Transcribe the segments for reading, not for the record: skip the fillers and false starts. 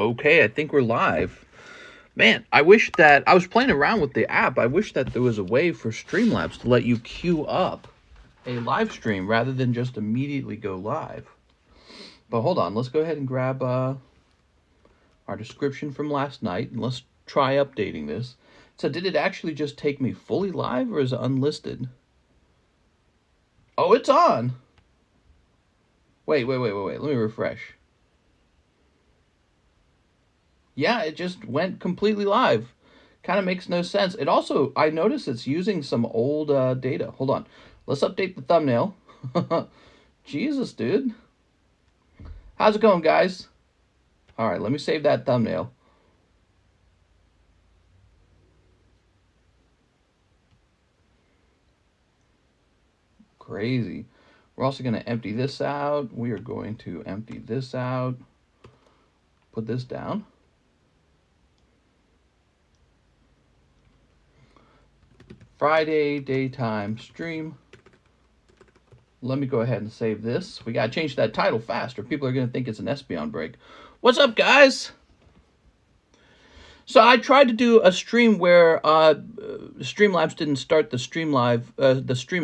Okay, I think we're live. Man, I wish that I was playing around with the app. I wish that there was a way for Streamlabs to let you queue up a live stream rather than just immediately go live. But hold on, let's go ahead and grab our description from last night and let's try updating this. So did it actually just take me fully live or is it unlisted? Oh, it's on. Wait. Let me refresh. Yeah, it just went completely live. Kind of makes no sense. It also, I noticed it's using some old data. Hold on. Let's update the thumbnail. Jesus, dude. How's it going, guys? All right, let me save that thumbnail. Crazy. We're also going to empty this out. We are going to empty this out. Put this down. Friday daytime stream. Let me go ahead and save this. We got to change that title fast or people are going to think it's an Espeon break. What's up, guys? So I tried to do a stream where Streamlabs didn't start the stream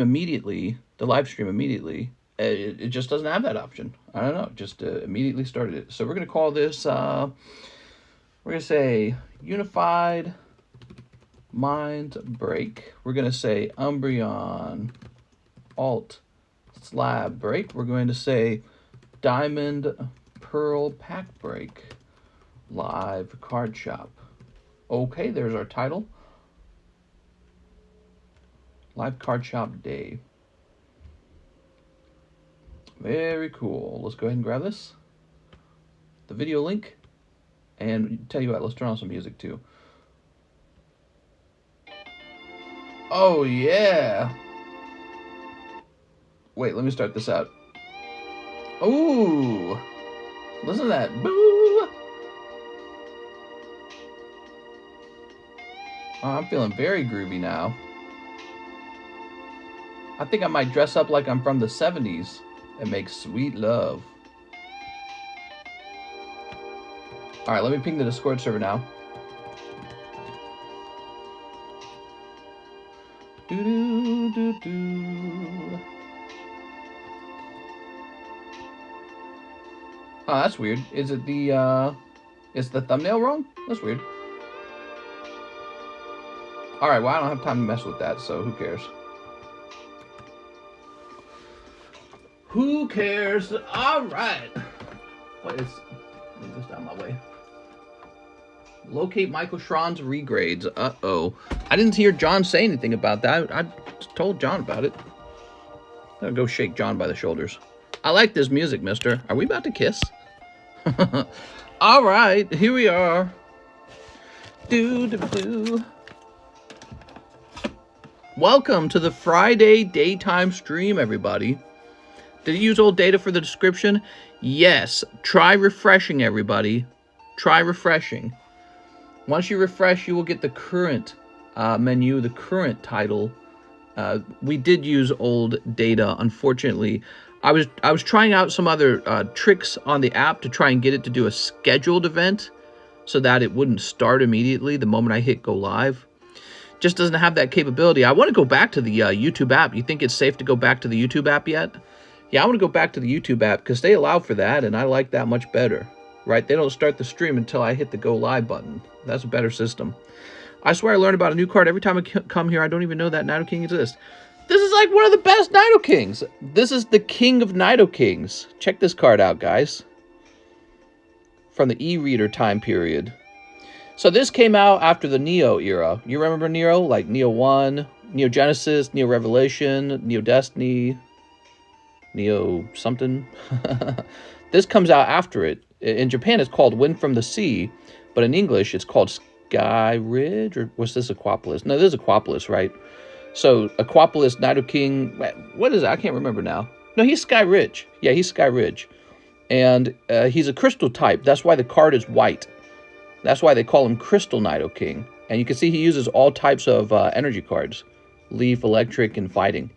immediately, the live stream immediately. It just doesn't have that option. I don't know, just immediately started it. So we're going to call this, we're going to say Unified Mind Break. We're going to say UMBREON Alt Slab Break. We're going to say Diamond Pearl Pack Break Live Card Shop. Okay, there's our title. Live Card Shop Day. Very cool. Let's go ahead and grab this. The video link. And tell you what, let's turn on some music too. Oh, yeah. Wait, let me start this out. Ooh. Listen to that. Boo. Oh, I'm feeling very groovy now. I think I might dress up like I'm from the 70s and make sweet love. All right, let me ping the Discord server now. Do-do-do-do. Oh, that's weird. Is it the, is the thumbnail wrong? That's weird. All right, well, I don't have time to mess with that, so who cares? Who cares? All right. What is... Move this down my way. Locate Michael Schron's regrades. Uh-oh. I didn't hear John say anything about that. I told John about it. I'm gonna go shake John by the shoulders. I like this music, mister. Are we about to kiss? All right, here we are. Do-do-do. Welcome to the Friday daytime stream, everybody. Did you use old data for the description? Yes. Try refreshing, everybody. Try refreshing. Once you refresh, you will get the current menu, the current title. We did use old data, unfortunately. I was trying out some other tricks on the app to try and get it to do a scheduled event so that it wouldn't start immediately the moment I hit go live. Just doesn't have that capability. I want to go back to the YouTube app. You think it's safe to go back to the YouTube app yet? Yeah, I want to go back to the YouTube app because they allow for that, and I like that much better. Right? They don't start the stream until I hit the go live button. That's a better system. I swear I learn about a new card every time I come here. I don't even know that Nidoking exists. This is like one of the best Nidokings. This is the king of Nidokings. Check this card out, guys. From the e-reader time period. So this came out after the Neo era. You remember Neo? Like Neo 1, Neo Genesis, Neo Revelation, Neo Destiny, Neo something. This comes out after it. In Japan, it's called Wind from the Sea, but in English, it's called Sky Ridge, or was this Aquapolis? No, this is Aquapolis, right? So Aquapolis, Nidoking, what is it? I can't remember now. No, he's Sky Ridge. Yeah, he's Sky Ridge. And he's a crystal type. That's why the card is white. That's why they call him Crystal Nidoking. And you can see he uses all types of energy cards. leaf, electric, and fighting.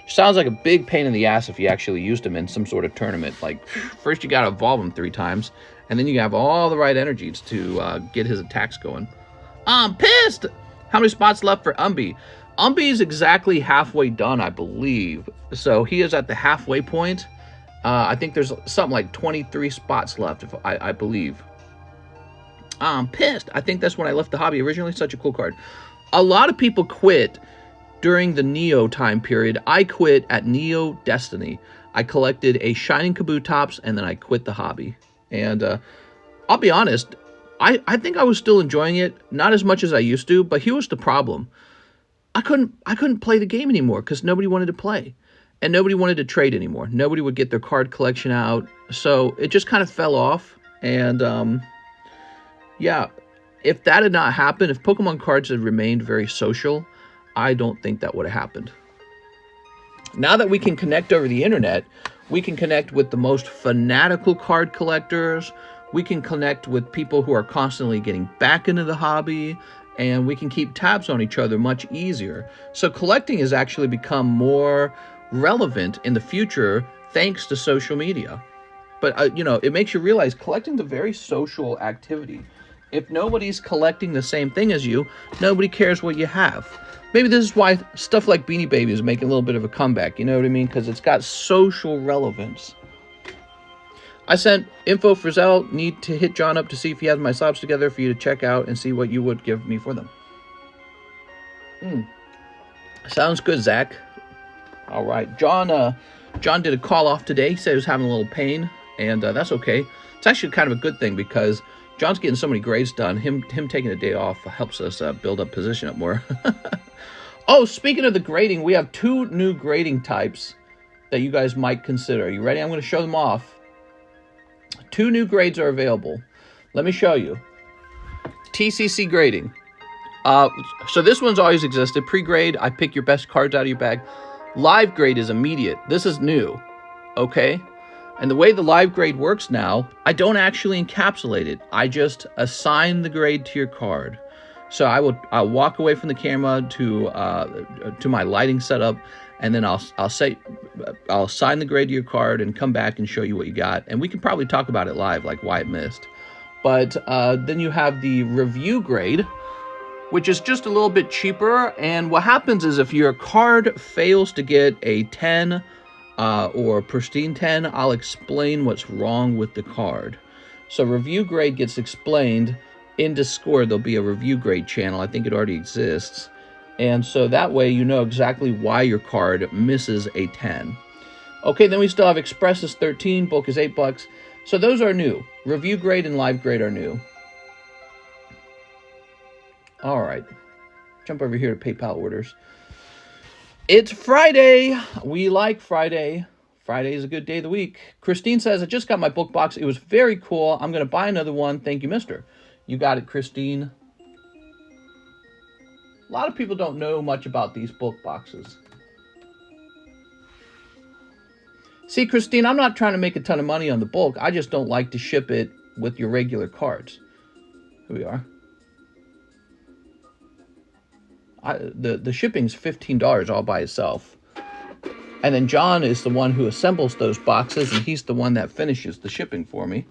Sounds like a big pain in the ass if you actually used them in some sort of tournament. Like, first you gotta evolve them 3 times, and then you have all the right energies to get his attacks going. I'm pissed! How many spots left for Umbi? Umbi is exactly halfway done, I believe. So he is at the halfway point. I think there's something like 23 spots left, if I believe. I'm pissed. I think that's when I left the hobby originally. Such a cool card. A lot of people quit during the Neo time period. I quit at Neo Destiny. I collected a Shining Kabutops, and then I quit the hobby. And I'll be honest, I think I was still enjoying it, not as much as I used to, but here was the problem. I couldn't play the game anymore because nobody wanted to play. And nobody wanted to trade anymore. Nobody would get their card collection out. So it just kind of fell off. And yeah, if that had not happened, if Pokemon cards had remained very social, I don't think that would have happened. Now that we can connect over the internet, we can connect with the most fanatical card collectors. We can connect with people who are constantly getting back into the hobby, and we can keep tabs on each other much easier. So collecting has actually become more relevant in the future thanks to social media. But, you know, it makes you realize collecting's a very social activity. If nobody's collecting the same thing as you, nobody cares what you have. Maybe this is why stuff like Beanie Baby is making a little bit of a comeback, you know what I mean? Because it's got social relevance. I sent info for ZELLE. Need to hit John up to see if he has my slabs together for you to check out and see what you would give me for them. Sounds good, Zach. All right. John did a call off today. He said he was having a little pain, and that's okay. It's actually kind of a good thing because John's getting so many grades done. Him taking a day off helps us build up position up more. Oh, speaking of the grading, we have 2 new grading types that you guys might consider. Are you ready? I'm going to show them off. 2 new grades are available. Let me show you. TCC grading. So this one's always existed. Pre-grade, I pick your best cards out of your bag. Live grade is immediate. This is new. Okay? And the way the live grade works now, I don't actually encapsulate it. I just assign the grade to your card. So I'll walk away from the camera to my lighting setup, and then I'll assign the grade to your card and come back and show you what you got. And we can probably talk about it live, like why it missed. But then you have the review grade, which is just a little bit cheaper. And what happens is if your card fails to get a 10 or a pristine 10, I'll explain what's wrong with the card. So review grade gets explained. In Discord, there'll be a review grade channel. I think it already exists. And so that way you know exactly why your card misses a 10. Okay, then we still have Express is 13, bulk is $8. So those are new. Review grade and live grade are new. All right. Jump over here to PayPal orders. It's Friday. We like Friday. Friday is a good day of the week. Christine says, I just got my book box. It was very cool. I'm going to buy another one. Thank you, mister. You got it, Christine. A lot of people don't know much about these book boxes. See, Christine, I'm not trying to make a ton of money on the bulk. I just don't like to ship it with your regular cards. Here we are. The shipping's $15 all by itself. And then John is the one who assembles those boxes, and he's the one that finishes the shipping for me.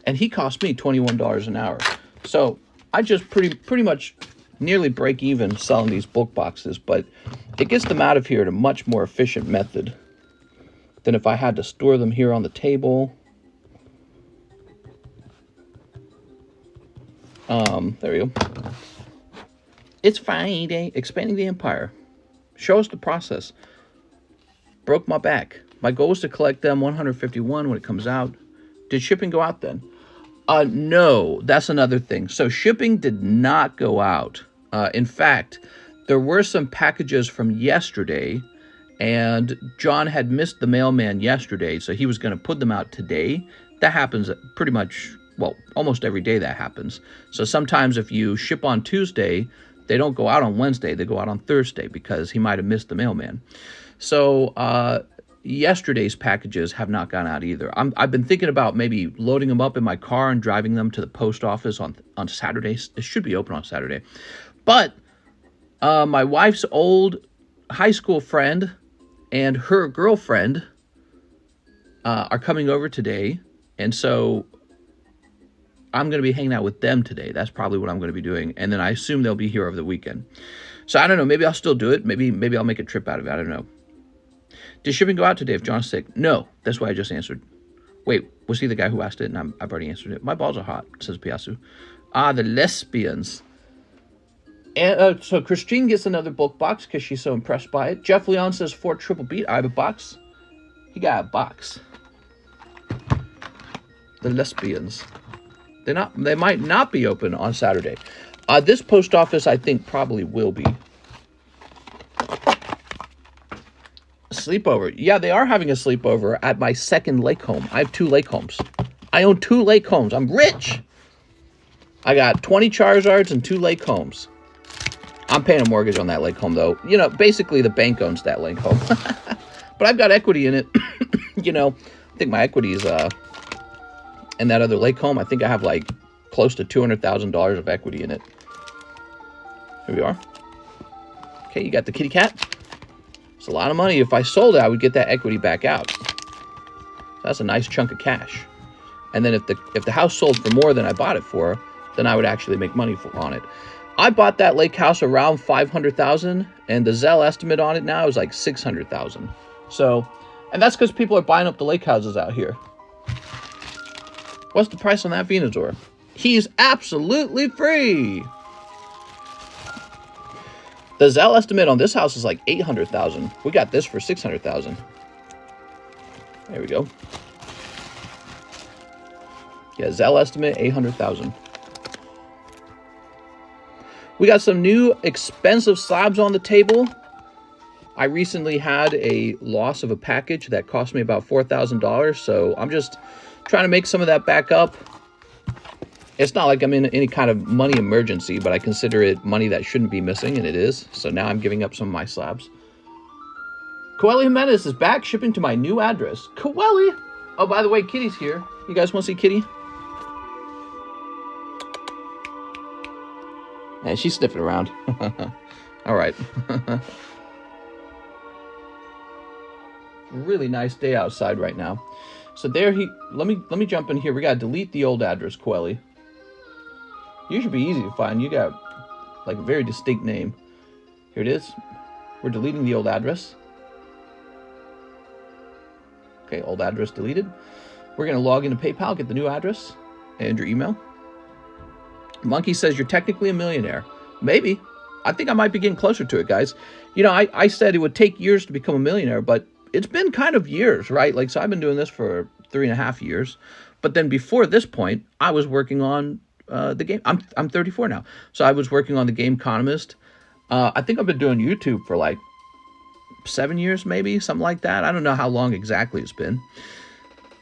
And he cost me $21 an hour. So I just pretty much nearly break even selling these book boxes, but it gets them out of here at a much more efficient method than if I had to store them here on the table. There we go. It's Friday. Expanding the Empire. Show us the process. Broke my back. My goal was to collect them 151 when it comes out. Did shipping go out then? No, that's another thing. So shipping did not go out. In fact, there were some packages from yesterday, and John had missed the mailman yesterday, so he was going to put them out today. That happens pretty much, well, almost every day that happens. So sometimes if you ship on Tuesday, they don't go out on Wednesday, they go out on Thursday because he might have missed the mailman. So yesterday's packages have not gone out either. I've been thinking about maybe loading them up in my car and driving them to the post office on Saturday. It should be open on Saturday. But my wife's old high school friend and her girlfriend are coming over today. And so I'm going to be hanging out with them today. That's probably what I'm going to be doing. And then I assume they'll be here over the weekend. So I don't know. Maybe I'll still do it. Maybe I'll make a trip out of it. I don't know. Did shipping go out today if John's sick? No. That's why I just answered. Wait, was he the guy who asked it? And I've already answered it. My balls are hot, says Piasu. Ah, the lesbians. And so Christine gets another bulk box because she's so impressed by it. Jeff Leon says 4 triple beat. I have a box. He got a box. The lesbians. They might not be open on Saturday. This post office, I think, probably will be. Sleepover. Yeah, they are having a sleepover at my second lake home. I have 2 lake homes. I own 2 lake homes. I'm rich. I got 20 Charizards and 2 lake homes. I'm paying a mortgage on that lake home, though. You know, basically the bank owns that lake home. But I've got equity in it. You know, I think my equity is in that other lake home. I think I have like close to $200,000 of equity in it. Here we are. Okay, you got the kitty cat. It's a lot of money. If I sold it, I would get that equity back out. So that's a nice chunk of cash. And then if the house sold for more than I bought it for, then I would actually make money on it. I bought that lake house around $500,000, and the ZELLE estimate on it now is like $600,000. So, and that's because people are buying up the lake houses out here. What's the price on that Venusaur? He's absolutely free. The ZELLE estimate on this house is like $800,000. We got this for $600,000. There we go. Yeah, ZELLE estimate $800,000. We got some new expensive slabs on the table. I recently had a loss of a package that cost me about $4,000, so I'm just trying to make some of that back up. It's not like I'm in any kind of money emergency, but I consider it money that shouldn't be missing, and it is. So now I'm giving up some of my slabs. Coeli Jimenez is back, shipping to my new address. Coeli! Oh, by the way, Kitty's here. You guys want to see Kitty? And she's sniffing around. All right. Really nice day outside right now. So there let me jump in here. We gotta delete the old address, Coeli. You should be easy to find. You got like a very distinct name. Here it is. We're deleting the old address. Okay, old address deleted. We're gonna log into PayPal, get the new address and your email. Monkey says you're technically a millionaire. Maybe. I think I might be getting closer to it, guys. You know, I said it would take years to become a millionaire, but it's been kind of years, right? Like, so I've been doing this for 3.5 years. But then before this point, I was working on the game. I'm 34 now. So I was working on the DRAGONBALL. I think I've been doing YouTube for like 7 years, maybe, something like that. I don't know how long exactly it's been.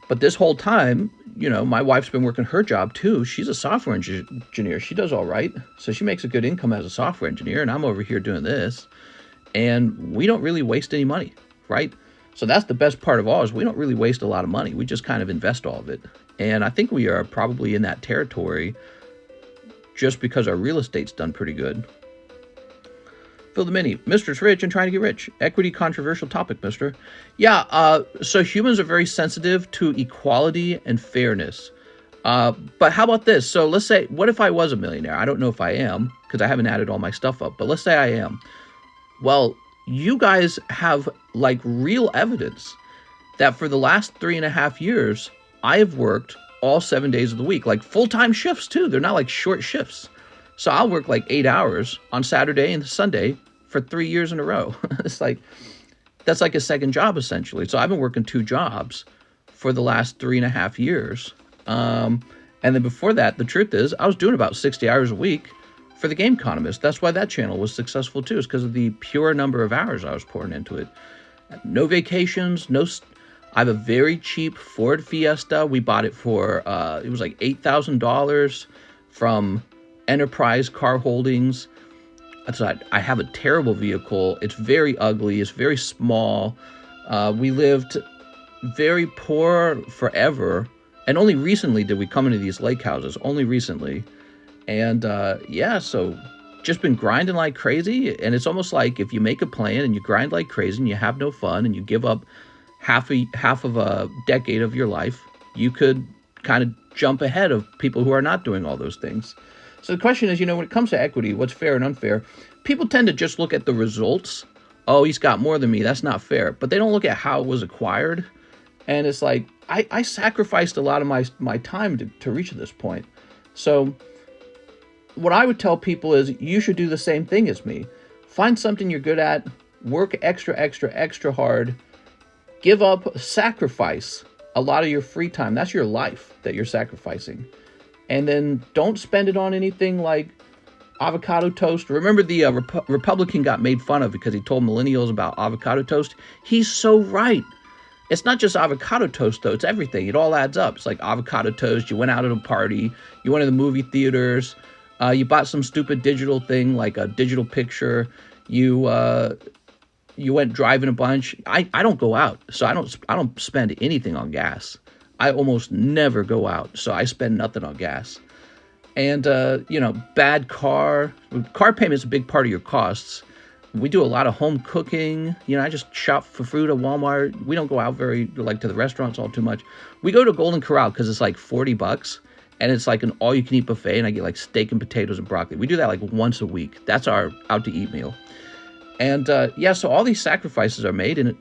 But this whole time, you know, my wife's been working her job too. She's a software engineer. She does all right. So she makes a good income as a software engineer, and I'm over here doing this. And we don't really waste any money, right? So that's the best part of all, is we don't really waste a lot of money. We just kind of invest all of it. And I think we are probably in that territory just because our real estate's done pretty good. Phil the Mini, Mr.'s rich and trying to get rich. Equity controversial topic, Mr. Yeah, so humans are very sensitive to equality and fairness. But how about this? So let's say, what if I was a millionaire? I don't know if I am, because I haven't added all my stuff up, but let's say I am. Well, you guys have like real evidence that for the last 3.5 years, I have worked all 7 days of the week, like full-time shifts too. They're not like short shifts. So I'll work like 8 hours on Saturday and Sunday for 3 years in a row. It's like, that's like a second job essentially. So I've been working 2 jobs for the last 3.5 years. And then before that, the truth is I was doing about 60 hours a week for the DRAGONBALL. That's why that channel was successful too, is because of the pure number of hours I was pouring into it. No vacations, I have a very cheap Ford Fiesta. We bought it for, it was like $8,000 from Enterprise Car Holdings. I have a terrible vehicle. It's very ugly. It's very small. We lived very poor forever. And only recently did we come into these lake houses. Only recently. And yeah, so just been grinding like crazy. And it's almost like if you make a plan and you grind like crazy and you have no fun and you give up half of a decade of your life, you could kind of jump ahead of people who are not doing all those things. So the question is, when it comes to equity, what's fair and unfair? People tend to just look at the results. Oh, he's got more than me. That's not fair. But they don't look at how it was acquired. And it's like, I sacrificed a lot of my time to reach this point. So what I would tell people is you should do the same thing as me. Find something you're good at, work extra hard, give up, sacrifice a lot of your free time. That's your life that you're sacrificing. And then don't spend it on anything like avocado toast. Remember the Republican got made fun of because he told millennials about avocado toast? He's so right. It's not just avocado toast, though. It's everything. It all adds up. It's like avocado toast. You went out at a party. You went to the movie theaters. You bought some stupid digital thing like a digital picture. You went driving a bunch. I don't go out, so I don't spend anything on gas. I almost never go out, so I spend nothing on gas. And bad car payment is a big part of your costs. We do a lot of home cooking. I just shop for food at Walmart. We don't go out to the restaurants all too much. We go to Golden Corral because it's like $40 and it's like an all-you-can-eat buffet, and I get like steak and potatoes and broccoli. We do that like once a week. That's our out-to-eat meal. And so all these sacrifices are made. And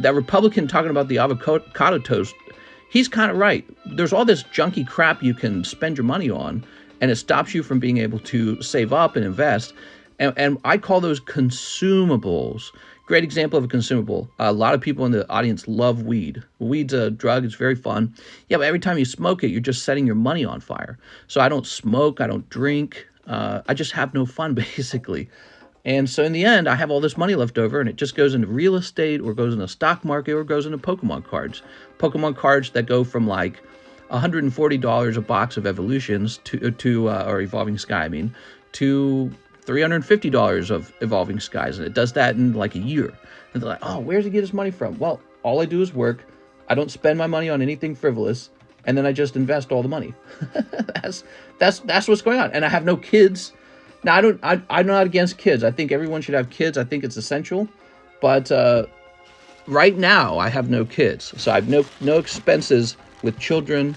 that Republican talking about the avocado toast, he's kind of right. There's all this junky crap you can spend your money on, and it stops you from being able to save up and invest. And I call those consumables. Great example of a consumable. A lot of people in the audience love weed. Weed's a drug. It's very fun. Yeah, but every time you smoke it, you're just setting your money on fire. So I don't smoke. I don't drink. I just have no fun, basically. And so in the end, I have all this money left over, and it just goes into real estate or goes in the stock market or goes into Pokemon cards. Pokemon cards that go from like $140 a box of evolutions or Evolving Sky, to $350 of Evolving Skies. And it does that in like a year. And they're like, oh, where's he get his money from? Well, all I do is work. I don't spend my money on anything frivolous. And then I just invest all the money. That's what's going on. And I have no kids. Now, I'm not against kids. I think everyone should have kids. I think it's essential. But right now, I have no kids. So I have no expenses with children.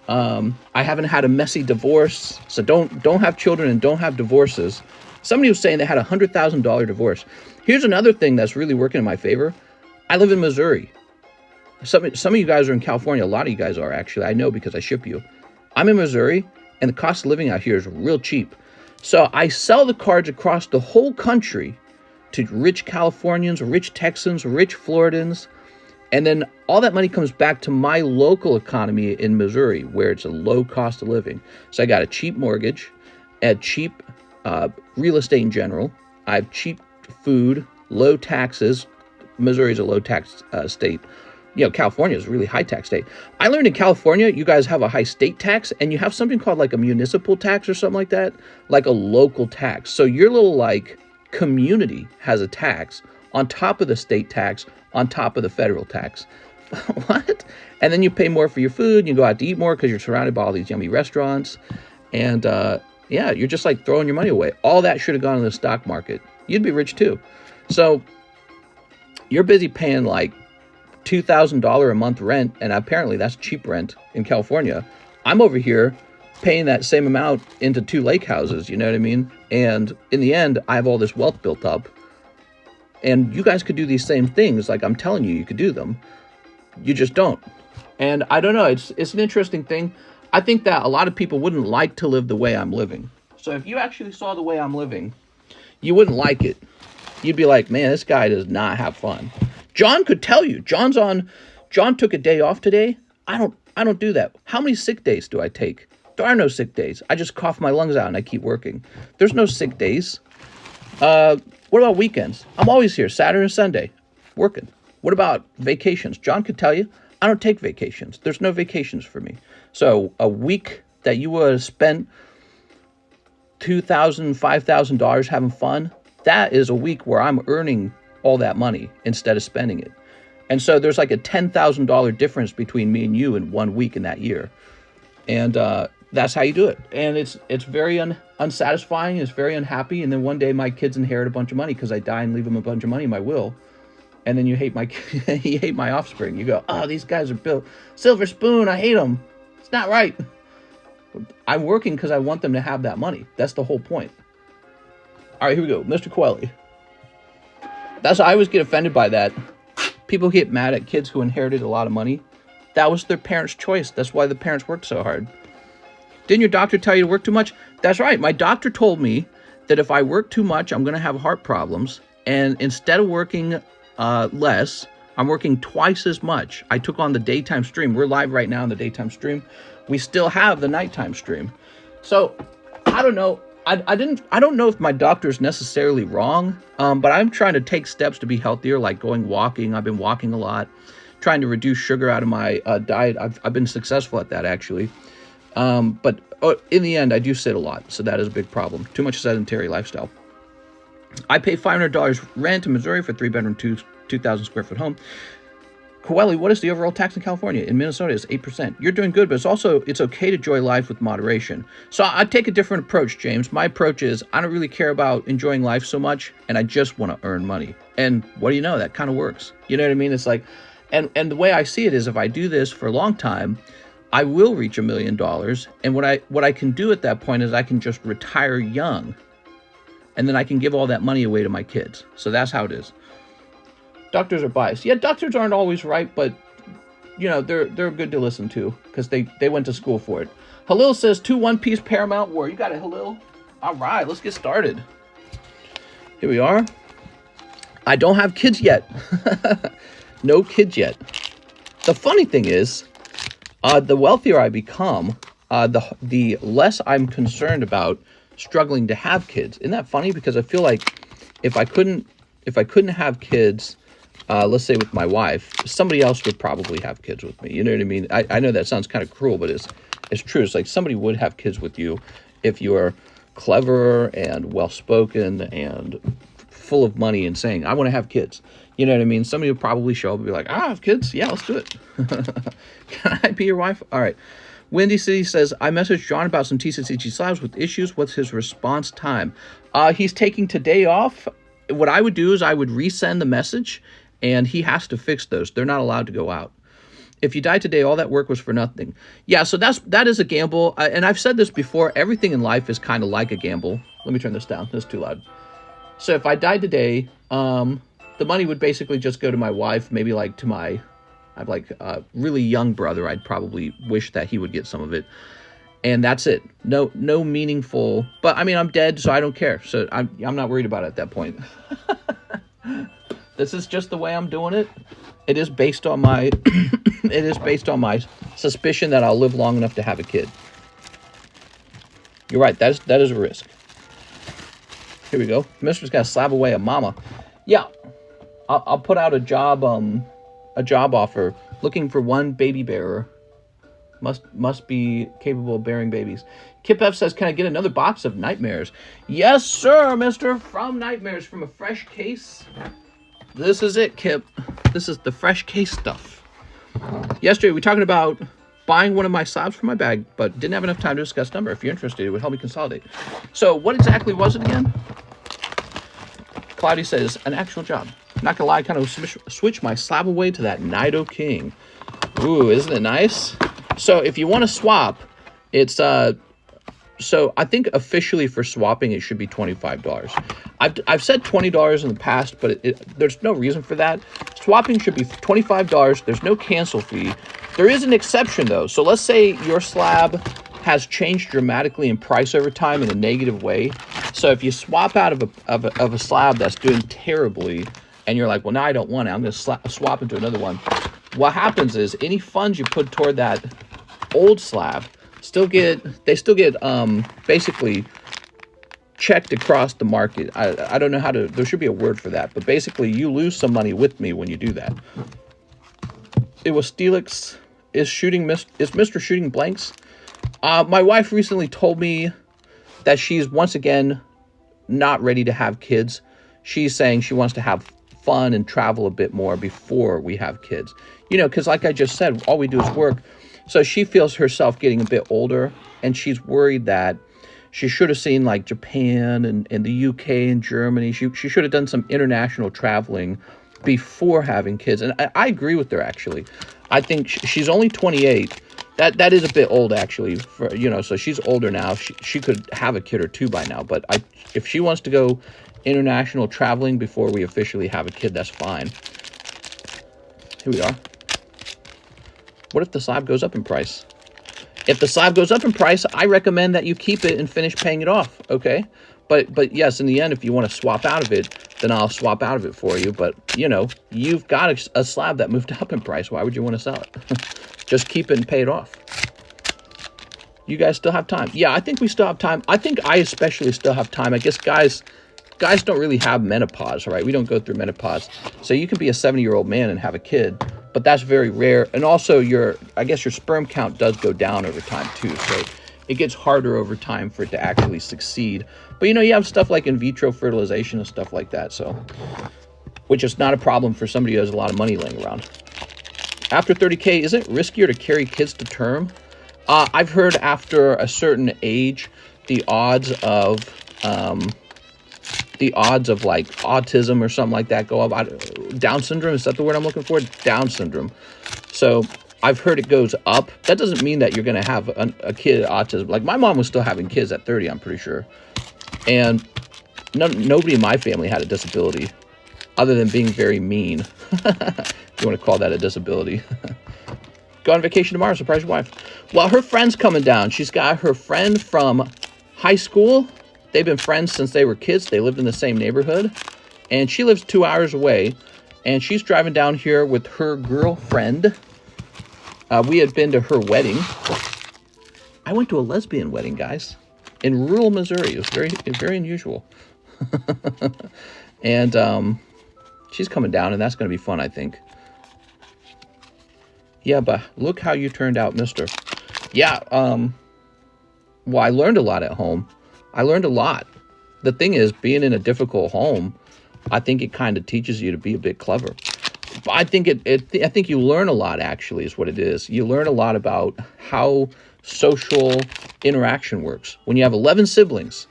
I haven't had a messy divorce. So don't have children and don't have divorces. Somebody was saying they had a $100,000 divorce. Here's another thing that's really working in my favor. I live in Missouri. Some of you guys are in California. A lot of you guys are, actually. I know because I ship you. I'm in Missouri, and the cost of living out here is real cheap. So I sell the cards across the whole country to rich Californians, rich Texans, rich Floridans. And then all that money comes back to my local economy in Missouri, where it's a low cost of living. So I got a cheap mortgage, a cheap real estate in general. I have cheap food, low taxes. Missouri is a low tax state. California is a really high tax state. I learned in California, you guys have a high state tax, and you have something called like a municipal tax or something like that, like a local tax. So your little like community has a tax on top of the state tax, on top of the federal tax. What? And then you pay more for your food, you go out to eat more because you're surrounded by all these yummy restaurants. And you're just like throwing your money away. All that should have gone in the stock market. You'd be rich too. So you're busy paying like $2,000 a month rent, and apparently that's cheap rent in California. I'm over here paying that same amount into 2 lake houses, you know what I mean? And in the end, I have all this wealth built up. And you guys could do these same things, like I'm telling you, you could do them. You just don't. And I don't know, it's an interesting thing. I think that a lot of people wouldn't like to live the way I'm living. So if you actually saw the way I'm living, you wouldn't like it. You'd be like, man, this guy does not have fun. John could tell you. John took a day off today. I don't do that. How many sick days do I take? There are no sick days. I just cough my lungs out and I keep working. There's no sick days. What about weekends? I'm always here, Saturday and Sunday, working. What about vacations? John could tell you, I don't take vacations. There's no vacations for me. So a week that you would have spent $2,000, $5,000 having fun, that is a week where I'm earning all that money instead of spending it. And so there's like a $10,000 difference between me and you in 1 week in that year. And That's how you do it. And it's very unsatisfying. It's very unhappy. And then one day my kids inherit a bunch of money because I die and leave them a bunch of money in my will. And then you hate you hate my offspring. You go, oh, these guys are built silver spoon. I hate them. It's not right. I'm working because I want them to have that money. That's the whole point. All right, here we go. Mr. Coeli. I always get offended by that. People get mad at kids who inherited a lot of money. That was their parents' choice. That's why the parents worked so hard. Didn't your doctor tell you to work too much? That's right. My doctor told me that if I work too much, I'm going to have heart problems. And instead of working less, I'm working twice as much. I took on the daytime stream. We're live right now in the daytime stream. We still have the nighttime stream. So I don't know. I don't know if my doctor is necessarily wrong, but I'm trying to take steps to be healthier, like going walking. I've been walking a lot, trying to reduce sugar out of my diet. I've been successful at that, actually. But in the end, I do sit a lot, so that is a big problem. Too much sedentary lifestyle. I pay $500 rent in Missouri for 3-bedroom, 2,000 square foot home. Coeli, what is the overall tax in California? In Minnesota, it's 8%. You're doing good, but it's okay to enjoy life with moderation. So I take a different approach, James. My approach is I don't really care about enjoying life so much, and I just want to earn money. And what do you know? That kind of works. You know what I mean? It's like, and the way I see it is if I do this for a long time, I will reach $1 million. And what I can do at that point is I can just retire young, and then I can give all that money away to my kids. So that's how it is. Doctors are biased. Yeah, doctors aren't always right, but you know, they're good to listen to because they went to school for it. Halil says 2 one-piece Paramount War. You got it, Halil? All right, let's get started. Here we are. I don't have kids yet. No kids yet. The funny thing is, the wealthier I become, the less I'm concerned about struggling to have kids. Isn't that funny? Because I feel like if I couldn't have kids, let's say with my wife, somebody else would probably have kids with me. You know what I mean? I know that sounds kind of cruel, but it's true. It's like somebody would have kids with you if you're clever and well-spoken and full of money and saying, I want to have kids. You know what I mean? Somebody would probably show up and be like, I have kids. Yeah, let's do it. Can I be your wife? All right. Windy City says, I messaged John about some TCCG slabs with issues. What's his response time? He's taking today off. What I would do is I would resend the message, and he has to fix those. They're not allowed to go out. If you die today, all that work was for nothing. Yeah, so that is a gamble. And I've said this before. Everything in life is kind of like a gamble. Let me turn this down. That's too loud. So if I died today, the money would basically just go to my wife, maybe like to I have like a really young brother. I'd probably wish that he would get some of it. And that's it. No meaningful, but I mean, I'm dead, so I don't care. So I'm not worried about it at that point. This is just the way I'm doing it. It is based on my, suspicion that I'll live long enough to have a kid. You're right. That is a risk. Here we go. Mister's got to slab away a mama. Yeah, I'll put out a job offer looking for one baby bearer. Must be capable of bearing babies. Kip F says, can I get another box of nightmares? Yes, sir, mister. From Nightmares, from a fresh case. This is it, Kip. This is the fresh case stuff. Yesterday, we were talking about buying one of my slabs for my bag, but didn't have enough time to discuss number. If you're interested, it would help me consolidate. So what exactly was it again? Cloudy says, an actual job. Not gonna lie, I kind of switch my slab away to that Nido King. Ooh, isn't it nice? So if you want to swap, it's so I think officially for swapping it should be $25. I've said $20 in the past, but there's no reason for that. Swapping should be $25. There's no cancel fee. There is an exception though. So let's say your slab has changed dramatically in price over time in a negative way. So if you swap out of a slab that's doing terribly, and you're like, well, now I don't want it, I'm going to swap into another one. What happens is any funds you put toward that old slab still get basically checked across the market. I don't know how to, there should be a word for that, but basically you lose some money with me when you do that. It was Steelix. Is Mr. shooting blanks? My wife recently told me that she's once again not ready to have kids. She's saying she wants to have fun and travel a bit more before we have kids. You know, because like I just said, all we do is work. So she feels herself getting a bit older, and she's worried that she should have seen like Japan and the UK and Germany. She should have done some international traveling before having kids. And I agree with her, actually. I think she's only 28. That is a bit old, actually, for, you know, so she's older now. She could have a kid or two by now. But if she wants to go international traveling before we officially have a kid, that's fine. Here we are. What if the slab goes up in price? If the slab goes up in price, I recommend that you keep it and finish paying it off, okay? But yes, in the end, if you want to swap out of it, then I'll swap out of it for you. But, you know, you've got a slab that moved up in price. Why would you want to sell it? Just keep it and pay it off. You guys still have time. Yeah, I think we still have time. I think I especially still have time. I guess guys don't really have menopause, right? We don't go through menopause. So you can be a 70-year-old man and have a kid, but that's very rare. And also I guess your sperm count does go down over time too. So it gets harder over time for it to actually succeed. But, you know, you have stuff like in vitro fertilization and stuff like that. So, which is not a problem for somebody who has a lot of money laying around. After 30K, is it riskier to carry kids to term? I've heard after a certain age, the odds of like autism or something like that go up. Down syndrome, is that the word I'm looking for? Down syndrome. So I've heard it goes up. That doesn't mean that you're going to have a kid with autism. Like my mom was still having kids at 30, I'm pretty sure. And nobody in my family had a disability other than being very mean. If you want to call that a disability. Go on vacation tomorrow, surprise your wife. Well, her friend's coming down. She's got her friend from high school. They've been friends since they were kids. They lived in the same neighborhood. And she lives 2 hours away. And she's driving down here with her girlfriend. We had been to her wedding. I went to a lesbian wedding, guys, in rural Missouri. It was very unusual. And she's coming down, and that's going to be fun, I think. Yeah, but look how you turned out, mister. Yeah, well, I learned a lot at home. I learned a lot. The thing is, being in a difficult home, I think it kind of teaches you to be a bit clever. I think I think you learn a lot, actually, is what it is. You learn a lot about how social interaction works. When you have 11 siblings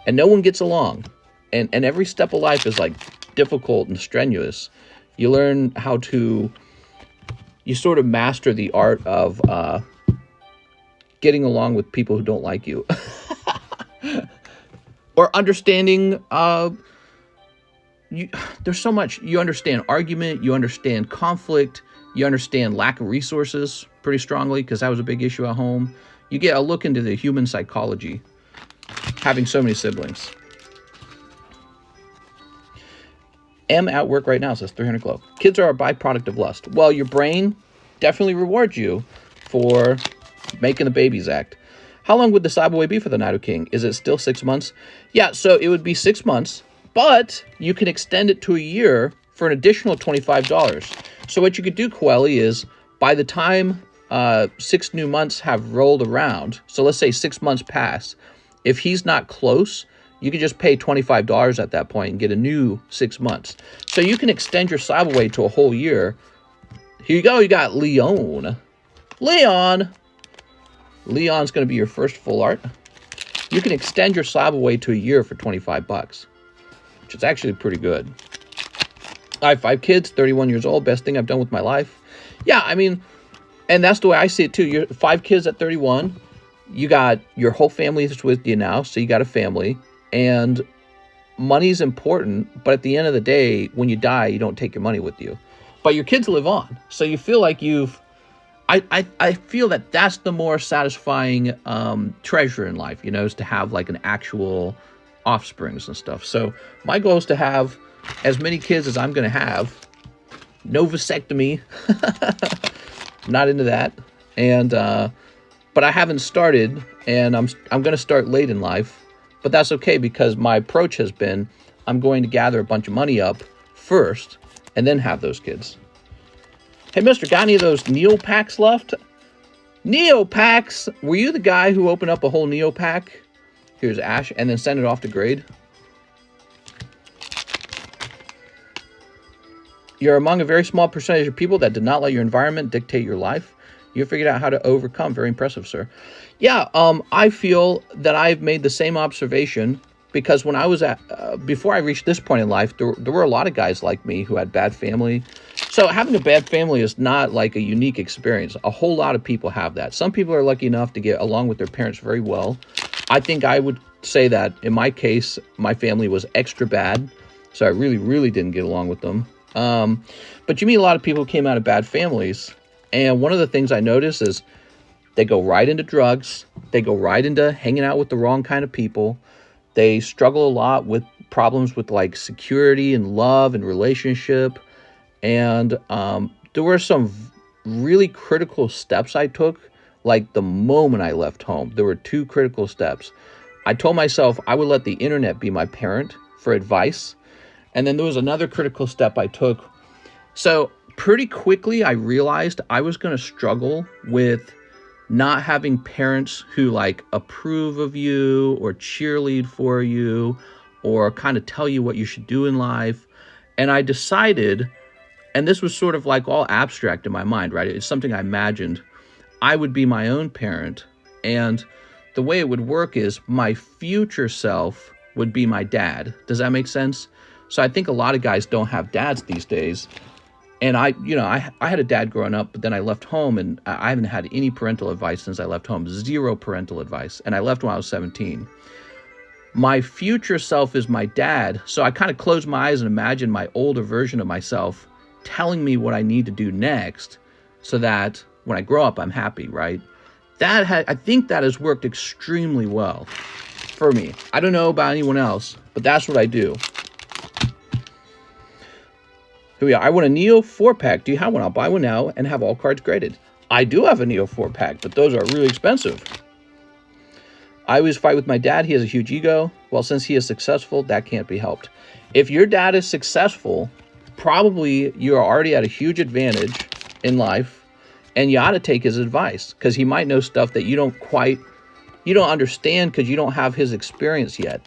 and no one gets along, and every step of life is like difficult and strenuous, you learn how to, you sort of master the art of getting along with people who don't like you. Or understanding, there's so much. You understand argument, you understand conflict, you understand lack of resources pretty strongly, because that was a big issue at home. You get a look into the human psychology, having so many siblings. Am at work right now, says 300 Glow. Kids are a byproduct of lust. Well, your brain definitely rewards you for making the babies act. How long would the slab away be for the Nido King? Is it still 6 months? Yeah, so it would be 6 months, but you can extend it to a year for an additional $25. So what you could do, Coeli, is by the time 6 new months have rolled around, so let's say 6 months pass, if he's not close, you can just pay $25 at that point and get a new 6 months. So you can extend your slab away to a whole year. Here you go, you got Leon. Leon's going to be your first full art. You can extend your slab away to a year for $25, which is actually pretty good. I have 5 kids, 31 years old, best thing I've done with my life. Yeah, I mean, and that's the way I see it too. You're 5 kids at 31. You got your whole family is with you now, so you got a family. And money's important, but at the end of the day, when you die, you don't take your money with you. But your kids live on, so you feel like you've... I feel that that's the more satisfying treasure in life, you know, is to have like an actual offsprings and stuff. So my goal is to have as many kids as I'm going to have. No vasectomy. Not into that. And but I haven't started, and I'm going to start late in life. But that's okay, because my approach has been I'm going to gather a bunch of money up first and then have those kids. Hey, mister, got any of those Neopacks left? Neopacks? Were you the guy who opened up a whole Neopack? Here's Ash, and then sent it off to grade? You're among a very small percentage of people that did not let your environment dictate your life. You figured out how to overcome. Very impressive, sir. Yeah, I feel that I've made the same observation because when I was before I reached this point in life, there were a lot of guys like me who had bad family. So having a bad family is not like a unique experience. A whole lot of people have that. Some people are lucky enough to get along with their parents very well. I think I would say that in my case, my family was extra bad. So I really, really didn't get along with them. But you meet a lot of people who came out of bad families. And one of the things I notice is they go right into drugs. They go right into hanging out with the wrong kind of people. They struggle a lot with problems with like security and love and relationship. And there were some really critical steps I took. Like the moment I left home, there were 2 critical steps. I told myself I would let the internet be my parent for advice. And then there was another critical step I took. So pretty quickly, I realized I was going to struggle with not having parents who like approve of you or cheerlead for you or kind of tell you what you should do in life. And I decided, and this was sort of like all abstract in my mind, right? It's something I imagined. I would be my own parent. And the way it would work is my future self would be my dad. Does that make sense? So I think a lot of guys don't have dads these days. And I had a dad growing up, but then I left home and I haven't had any parental advice since I left home. 0 parental advice. And I left when I was 17. My future self is my dad. So I kind of close my eyes and imagine my older version of myself telling me what I need to do next so that when I grow up, I'm happy, right? I think that has worked extremely well for me. I don't know about anyone else, but that's what I do. Here we are. I want a Neo 4-pack. Do you have one? I'll buy one now and have all cards graded. I do have a Neo 4-pack, but those are really expensive. I always fight with my dad. He has a huge ego. Well, since he is successful, that can't be helped. If your dad is successful, probably you're already at a huge advantage in life, and you ought to take his advice because he might know stuff that you don't understand because you don't have his experience yet.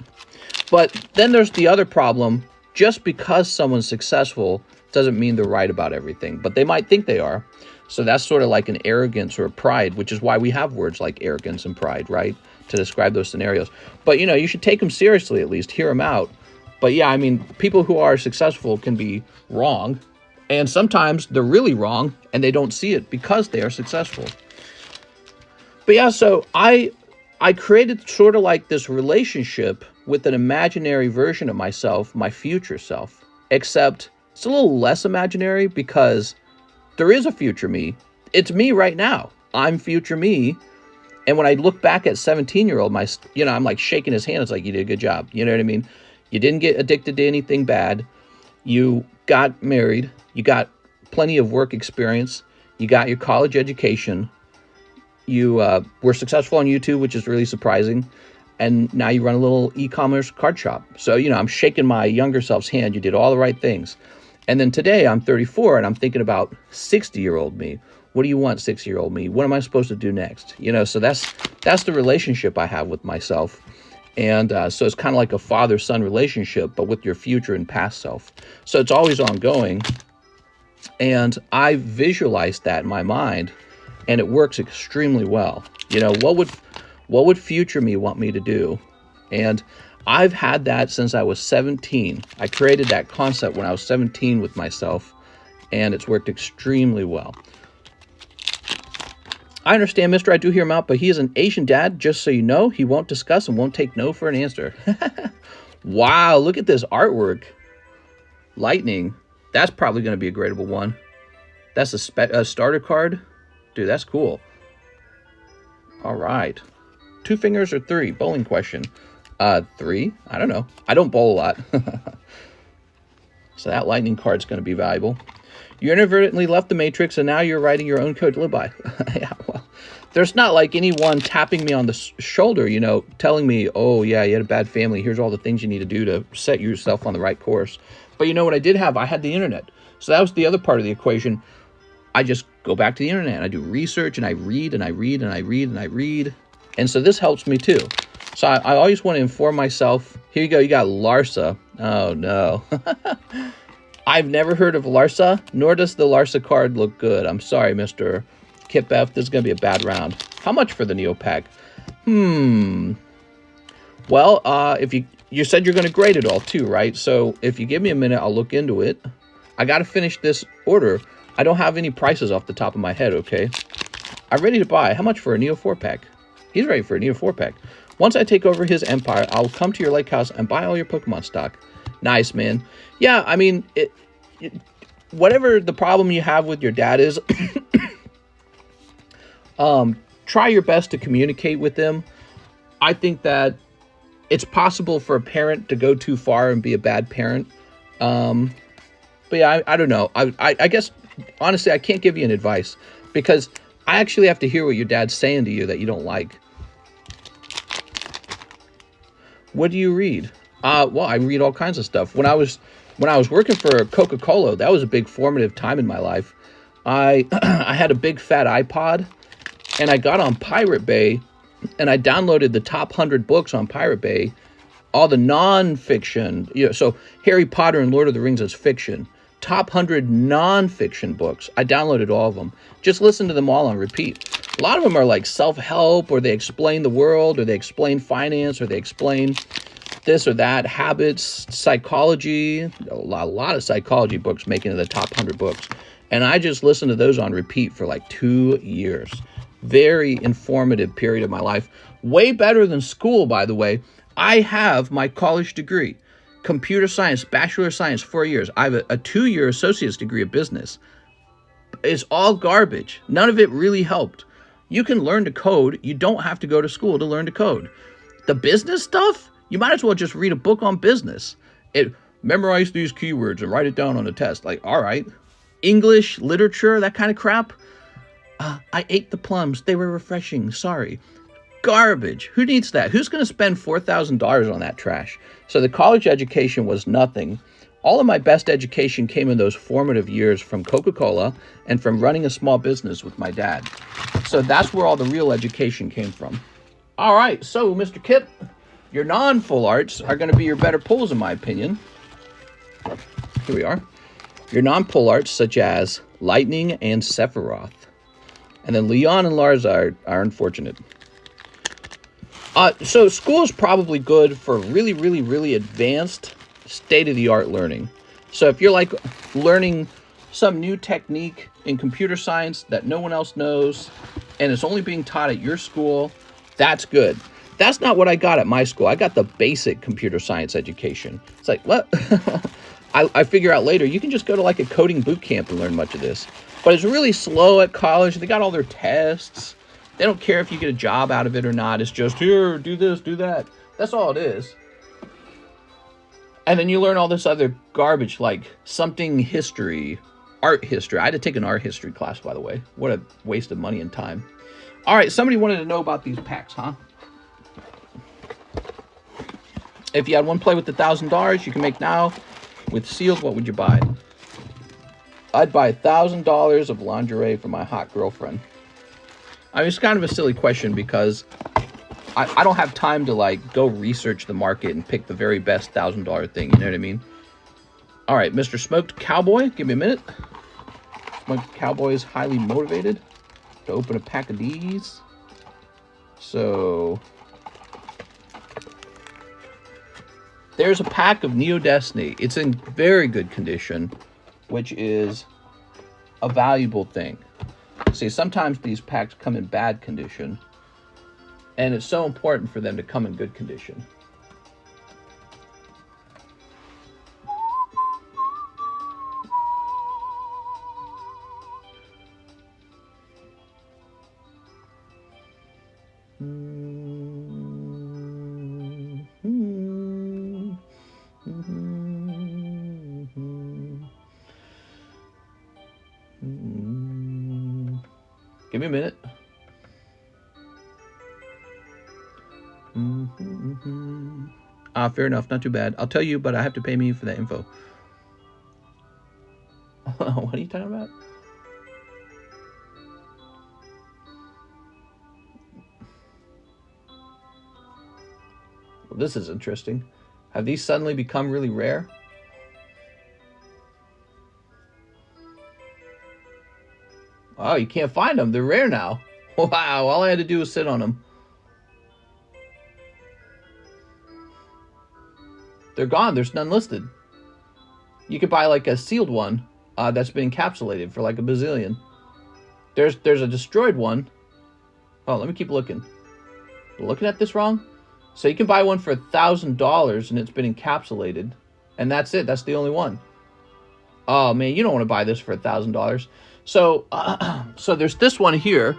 But then there's the other problem. Just because someone's successful doesn't mean they're right about everything, but they might think they are. So that's sort of like an arrogance or a pride, which is why we have words like arrogance and pride, right? To describe those scenarios. But, you should take them seriously, at least hear them out. But yeah, I mean, people who are successful can be wrong. And sometimes they're really wrong and they don't see it because they are successful. But yeah, so I created sort of like this relationship with an imaginary version of myself, my future self, except it's a little less imaginary because there is a future me. It's me right now. I'm future me. And when I look back at 17-year-old, I'm like shaking his hand. It's like, you did a good job. You know what I mean? You didn't get addicted to anything bad. You got married. You got plenty of work experience. You got your college education. You were successful on YouTube, which is really surprising. And now you run a little e-commerce card shop. So, I'm shaking my younger self's hand. You did all the right things. And then today I'm 34 and I'm thinking about 60-year-old me. What do you want, 60-year-old me? What am I supposed to do next? So that's the relationship I have with myself. And so it's kind of like a father-son relationship, but with your future and past self. So it's always ongoing. And I visualized that in my mind, and it works extremely well. What would future me want me to do? And I've had that since I was 17. I created that concept when I was 17 with myself, and it's worked extremely well. I understand, mister, I do hear him out, but he is an Asian dad, just so you know. He won't discuss and won't take no for an answer. Wow, look at this artwork. Lightning. That's probably going to be a gradable one. That's a starter card. Dude, that's cool. All right. 2 fingers or 3? Bowling question. 3? I don't know. I don't bowl a lot. So that lightning card's going to be valuable. You inadvertently left the Matrix, and now you're writing your own code to live by. Yeah, well, there's not like anyone tapping me on the shoulder, telling me, oh, yeah, you had a bad family. Here's all the things you need to do to set yourself on the right course. But what I did have? I had the internet. So that was the other part of the equation. I just go back to the internet, and I do research, and I read, and I read, and I read, and I read. And so this helps me too. So I always want to inform myself. Here you go. You got Larsa. Oh, no. I've never heard of Larsa, nor does the Larsa card look good. I'm sorry, Mr. Kip F, this is going to be a bad round. How much for the Neo pack? Well, if you said you're going to grade it all too, right? So if you give me a minute, I'll look into it. I got to finish this order. I don't have any prices off the top of my head, okay? I'm ready to buy. How much for a Neo 4-pack? He's ready for a Neo 4-pack. Once I take over his empire, I'll come to your lake house and buy all your Pokemon stock. Nice, man. Yeah, I mean, whatever the problem you have with your dad is, try your best to communicate with them. I think that it's possible for a parent to go too far and be a bad parent. But yeah, I don't know. I guess, honestly, I can't give you an advice because I actually have to hear what your dad's saying to you that you don't like. What do you read? Well, I read all kinds of stuff. When I was working for Coca-Cola, that was a big formative time in my life. I had a big fat iPod, and I got on Pirate Bay, and I downloaded the top 100 books on Pirate Bay, all the non-fiction. So Harry Potter and Lord of the Rings is fiction. Top 100 non-fiction books. I downloaded all of them. Just listen to them all on repeat. A lot of them are like self-help, or they explain the world, or they explain finance, or they explain this or that, habits, psychology. A lot of psychology books make it into the top 100 books. And I just listened to those on repeat for like 2 years. Very informative period of my life. Way better than school, by the way. I have my college degree. Computer science, bachelor of science, 4 years. I have a 2-year associate's degree of business. It's all garbage. None of it really helped. You can learn to code. You don't have to go to school to learn to code. The business stuff, you might as well just read a book on business. Memorize these keywords and write it down on a test. Like, all right. English, literature, that kind of crap. I ate the plums. They were refreshing. Sorry. Garbage. Who needs that? Who's going to spend $4,000 on that trash? So the college education was nothing. All of my best education came in those formative years from Coca-Cola and from running a small business with my dad. So that's where all the real education came from. All right, so Mr. Kip, your non-full arts are going to be your better pulls, in my opinion. Here we are. Your non-pull arts, such as Lightning and Sephiroth. And then Leon and Larzard are unfortunate. So school is probably good for really, really, really advanced state-of-the-art learning. So if you're like learning some new technique in computer science that no one else knows, and it's only being taught at your school, that's good. That's not what I got at my school. I got the basic computer science education. It's like, what? I figure out later, you can just go to like a coding boot camp and learn much of this. But it's really slow at college. They got all their tests. They don't care if you get a job out of it or not. It's just, here, do this, do that. That's all it is. And then you learn all this other garbage like something history, art history. I had to take an art history class, by the way. What a waste of money and time. All right, somebody wanted to know about these packs, huh? If you had one play with the $1,000 you can make now with sealed, what would you buy? I'd buy $1,000 of lingerie for my hot girlfriend. I mean, it's kind of a silly question because I don't have time to like go research the market and pick the very best $1,000 thing. You know what I mean? All right, Mr. Smoked Cowboy, give me a minute. Smoked Cowboy is highly motivated to open a pack of these. So there's a pack of Neo Destiny. It's in very good condition, which is a valuable thing. See, sometimes these packs come in bad condition, and it's so important for them to come in good condition. Give me a minute. Fair enough, not too bad. I'll tell you, but I have to pay me for that info. What are you talking about? Well, this is interesting. Have these suddenly become really rare? Oh, you can't find them. They're rare now. Wow, all I had to do was sit on them. They're gone. There's none listed. You could buy like a sealed one that's been encapsulated for like a bazillion. There's a destroyed one. Oh, let me keep looking. Looking at this wrong? So you can buy one for $1,000 and it's been encapsulated. And that's it. That's the only one. Oh, man, you don't want to buy this for $1,000. So, so there's this one here,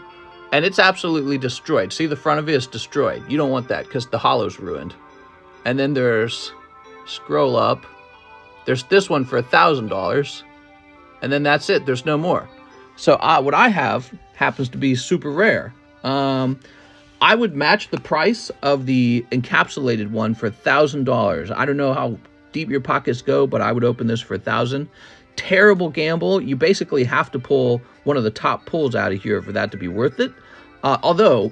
and it's absolutely destroyed. See, the front of it is destroyed. You don't want that because the hollow's ruined. And then there's, scroll up, there's this one for $1,000, and then that's it. There's no more. So what I have happens to be super rare. I would match the price of the encapsulated one for $1,000. I don't know how deep your pockets go, but I would open this for $1,000. Terrible gamble. You basically have to pull one of the top pulls out of here for that to be worth it. Although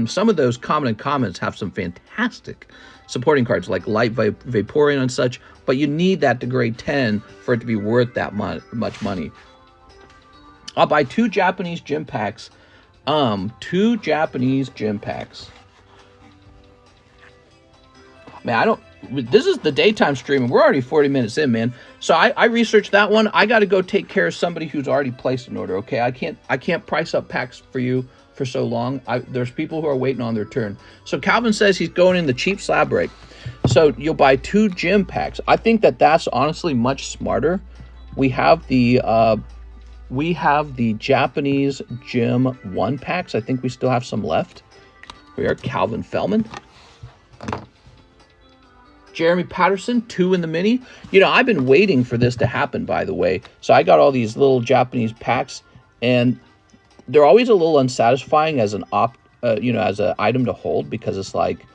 some of those common and commons have some fantastic supporting cards like Light Vaporeon and such, but you need that to grade 10 for it to be worth that much money. I'll buy 2 Japanese gym packs. 2 Japanese gym packs. Man, this is the daytime stream, and we're already 40 minutes in, man. So I researched that one. I got to go take care of somebody who's already placed an order, okay? I can't price up packs for you for so long. There's people who are waiting on their turn. So Calvin says he's going in the cheap slab break. So you'll buy 2 gym packs. I think that's honestly much smarter. We have the Japanese gym 1 packs. I think we still have some left. We are Calvin Fellman. Jeremy Patterson, 2 in the mini. You know, I've been waiting for this to happen, by the way. So I got all these little Japanese packs, and they're always a little unsatisfying as an as an item to hold, because it's like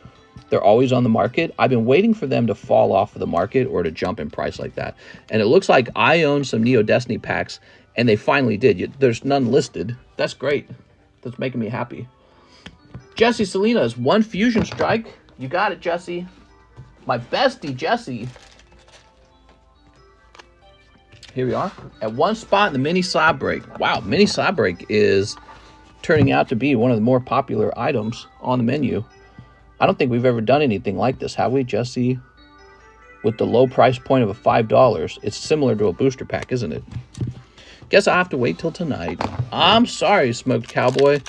they're always on the market. I've been waiting for them to fall off of the market or to jump in price like that. And it looks like I own some Neo Destiny packs, and they finally did. There's none listed. That's great. That's making me happy. Jesse Salinas, 1 Fusion Strike. You got it, Jesse. My bestie, Jesse. Here we are. At 1 spot in the mini slab break. Wow, mini slab break is turning out to be one of the more popular items on the menu. I don't think we've ever done anything like this, have we, Jesse? With the low price point of a $5. It's similar to a booster pack, isn't it? Guess I'll have to wait till tonight. I'm sorry, Smoked Cowboy.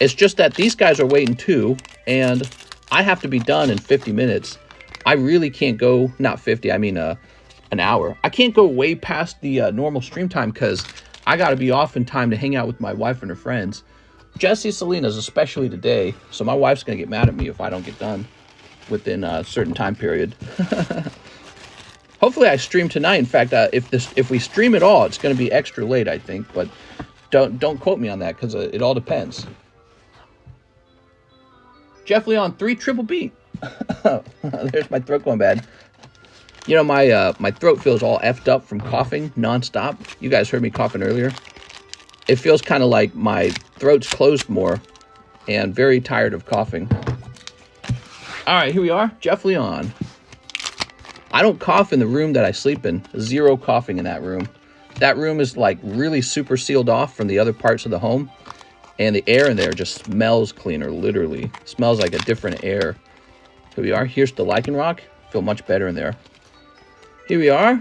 It's just that these guys are waiting too, and I have to be done in 50 minutes. I really can't go, not 50, I mean an hour. I can't go way past the normal stream time because I got to be off in time to hang out with my wife and her friends. Jesse Salinas, especially today, so my wife's going to get mad at me if I don't get done within a certain time period. Hopefully I stream tonight. In fact, if we stream at all, it's going to be extra late, I think, but don't quote me on that because it all depends. Jeff Leon, 3 triple B. There's my throat going bad. You know, my throat feels all effed up from coughing nonstop. You guys heard me coughing earlier. It feels kind of like my throat's closed more and very tired of coughing. All right, here we are. Jeff Leon. I don't cough in the room that I sleep in. 0 coughing in that room. That room is like really super sealed off from the other parts of the home. And the air in there just smells cleaner, literally. Smells like a different air. Here we are. Here's the lichen rock. Feel much better in there. Here we are.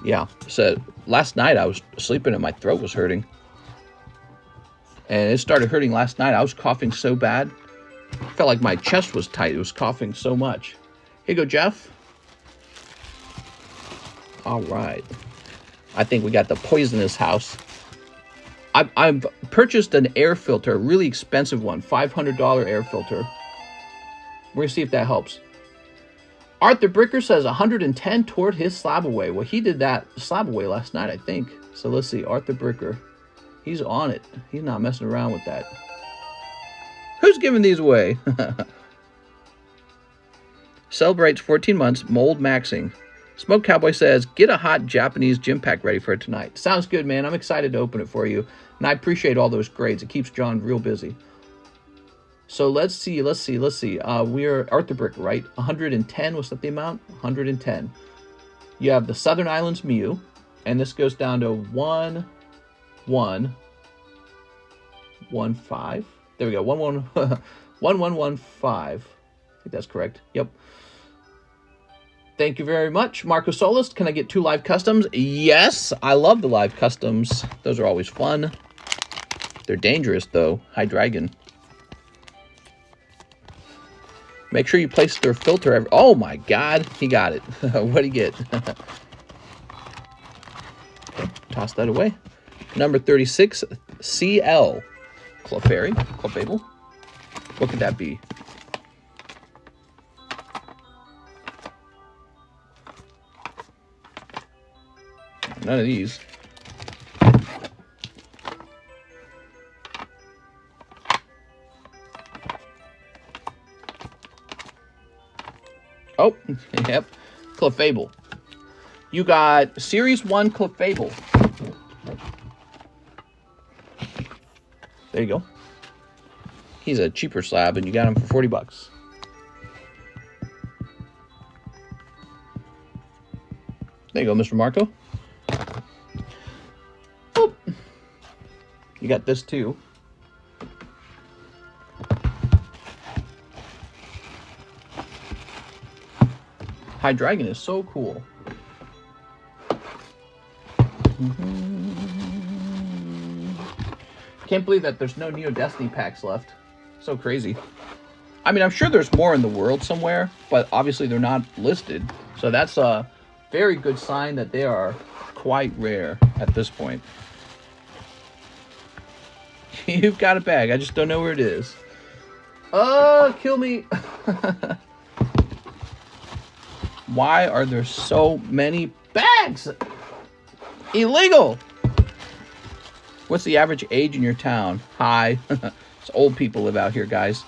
Yeah, so last night I was sleeping and my throat was hurting. And it started hurting last night. I was coughing so bad. Felt like my chest was tight. It was coughing so much. Here you go, Jeff. All right. I think we got the poisonous house. I've purchased an air filter, a really expensive one, $500 air filter. We're going to see if that helps. Arthur Bricker says 110 toward his slab away. Well, he did that slab away last night, I think. So let's see, Arthur Bricker. He's on it. He's not messing around with that. Who's giving these away? Celebrates 14 months, mold maxing. Smoke Cowboy says, get a hot Japanese gym pack ready for tonight. Sounds good, man. I'm excited to open it for you. And I appreciate all those grades. It keeps John real busy. So let's see. We're Arthur Brick, right? 110, was that the amount? 110. You have the Southern Islands Mew. And this goes down to 1, 1 1 5. There we go. 1 1 1 1 1 5. I think that's correct. Yep. Thank you very much, Marco Solis. Can I get 2 live customs? Yes, I love the live customs. Those are always fun. They're dangerous, though. Hi, Dragon. Make sure you place their filter. Oh, my God. He got it. What did he get? Okay, toss that away. Number 36, CL. Clefairy. Clefable. What could that be? None of these. Oh, yep. Clefable. You got Series 1 Clefable. There you go. He's a cheaper slab, and you got him for 40 bucks. There you go, Mr. Marco. Boop. You got this, too. High Dragon is so cool. Can't believe that there's no Neo Destiny packs left. So crazy. I mean, I'm sure there's more in the world somewhere, but obviously they're not listed. So that's a very good sign that they are quite rare at this point. You've got a bag. I just don't know where it is. Oh, kill me. Why are there so many bags? Illegal. What's the average age in your town? High. It's old people live out here, guys.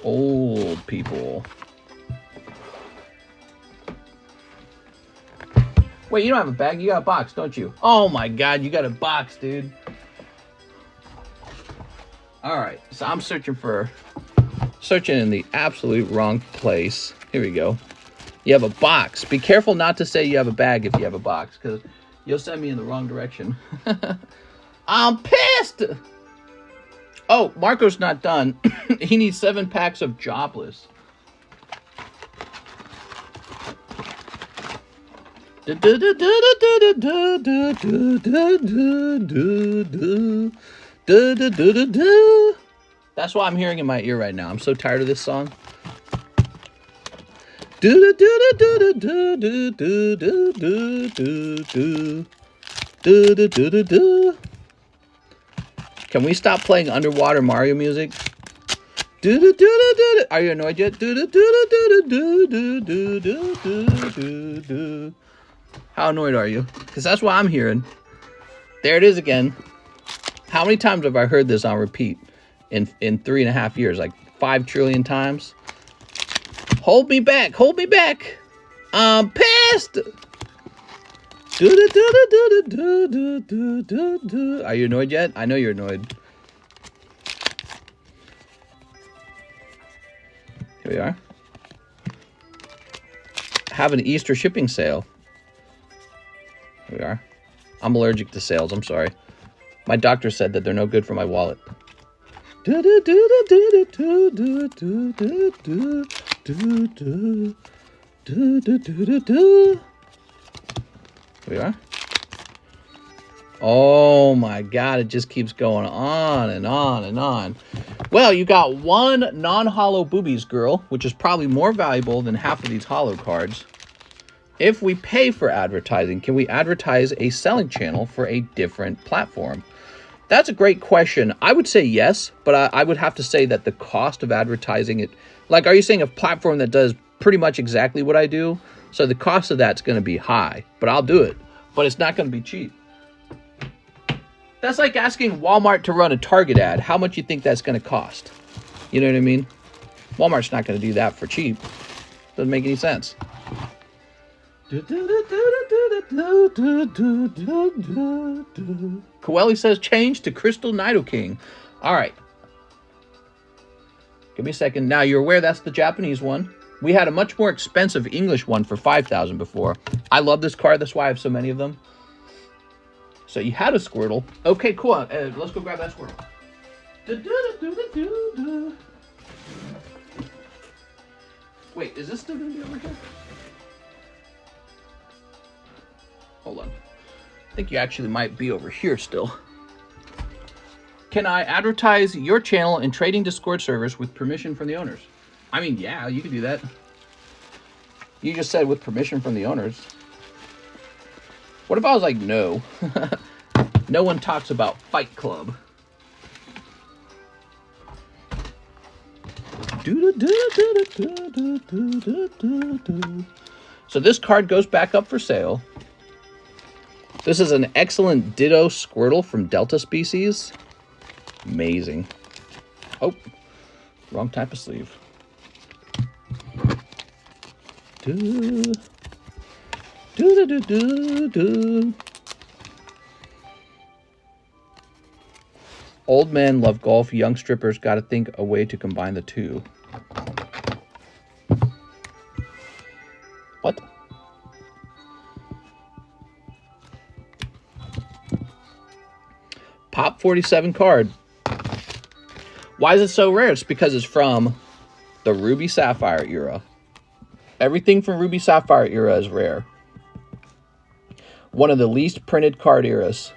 Old people. Wait, you don't have a bag. You got a box, don't you? Oh my God, you got a box, dude. All right, so I'm searching in the absolute wrong place. Here we go. You have a box. Be careful not to say you have a bag if you have a box, because you'll send me in the wrong direction. I'm pissed. Oh, Marco's not done. He needs 7 packs of Jobless. That's what I'm hearing in my ear right now. I'm so tired of this song. Can we stop playing underwater Mario music? Are you annoyed yet? How annoyed are you? Because that's what I'm hearing. There it is again. How many times have I heard this on repeat in 3.5 years? Like 5 trillion times? Hold me back. Hold me back. I'm pissed. Are you annoyed yet? I know you're annoyed. Here we are. Have an Easter shipping sale. Here we are. I'm allergic to sales. I'm sorry. My doctor said that they're no good for my wallet. Here we are. Oh my God, it just keeps going on and on and on. Well, you got 1 non-hollow Boobies Girl, which is probably more valuable than half of these hollow cards. If we pay for advertising, can we advertise a selling channel for a different platform? That's a great question. I would say yes, but I would have to say that the cost of advertising it, like, are you saying a platform that does pretty much exactly what I do? So the cost of that's going to be high, but I'll do it. But it's not going to be cheap. That's like asking Walmart to run a Target ad. How much you think that's going to cost? You know what I mean? Walmart's not going to do that for cheap. Doesn't make any sense. Coeli says change to Crystal Nidoking. All right. Give me a second. Now, you're aware that's the Japanese one. We had a much more expensive English one for $5,000 before. I love this card. That's why I have so many of them. So you had a Squirtle. Okay, cool. Let's go grab that Squirtle. Wait, is this still going to be over here? Hold on. I think you actually might be over here still. Can I advertise your channel in trading Discord servers with permission from the owners? I mean, yeah, you can do that. You just said with permission from the owners. What if I was like, no? No one talks about Fight Club. So this card goes back up for sale. This is an excellent Ditto Squirtle from Delta Species. Amazing. Oh, wrong type of sleeve. Old men love golf. Young strippers got to think a way to combine the two. What? Pop 47 card. Why is it so rare? It's because it's from the Ruby Sapphire era. Everything from Ruby Sapphire era is rare. One of the least printed card eras.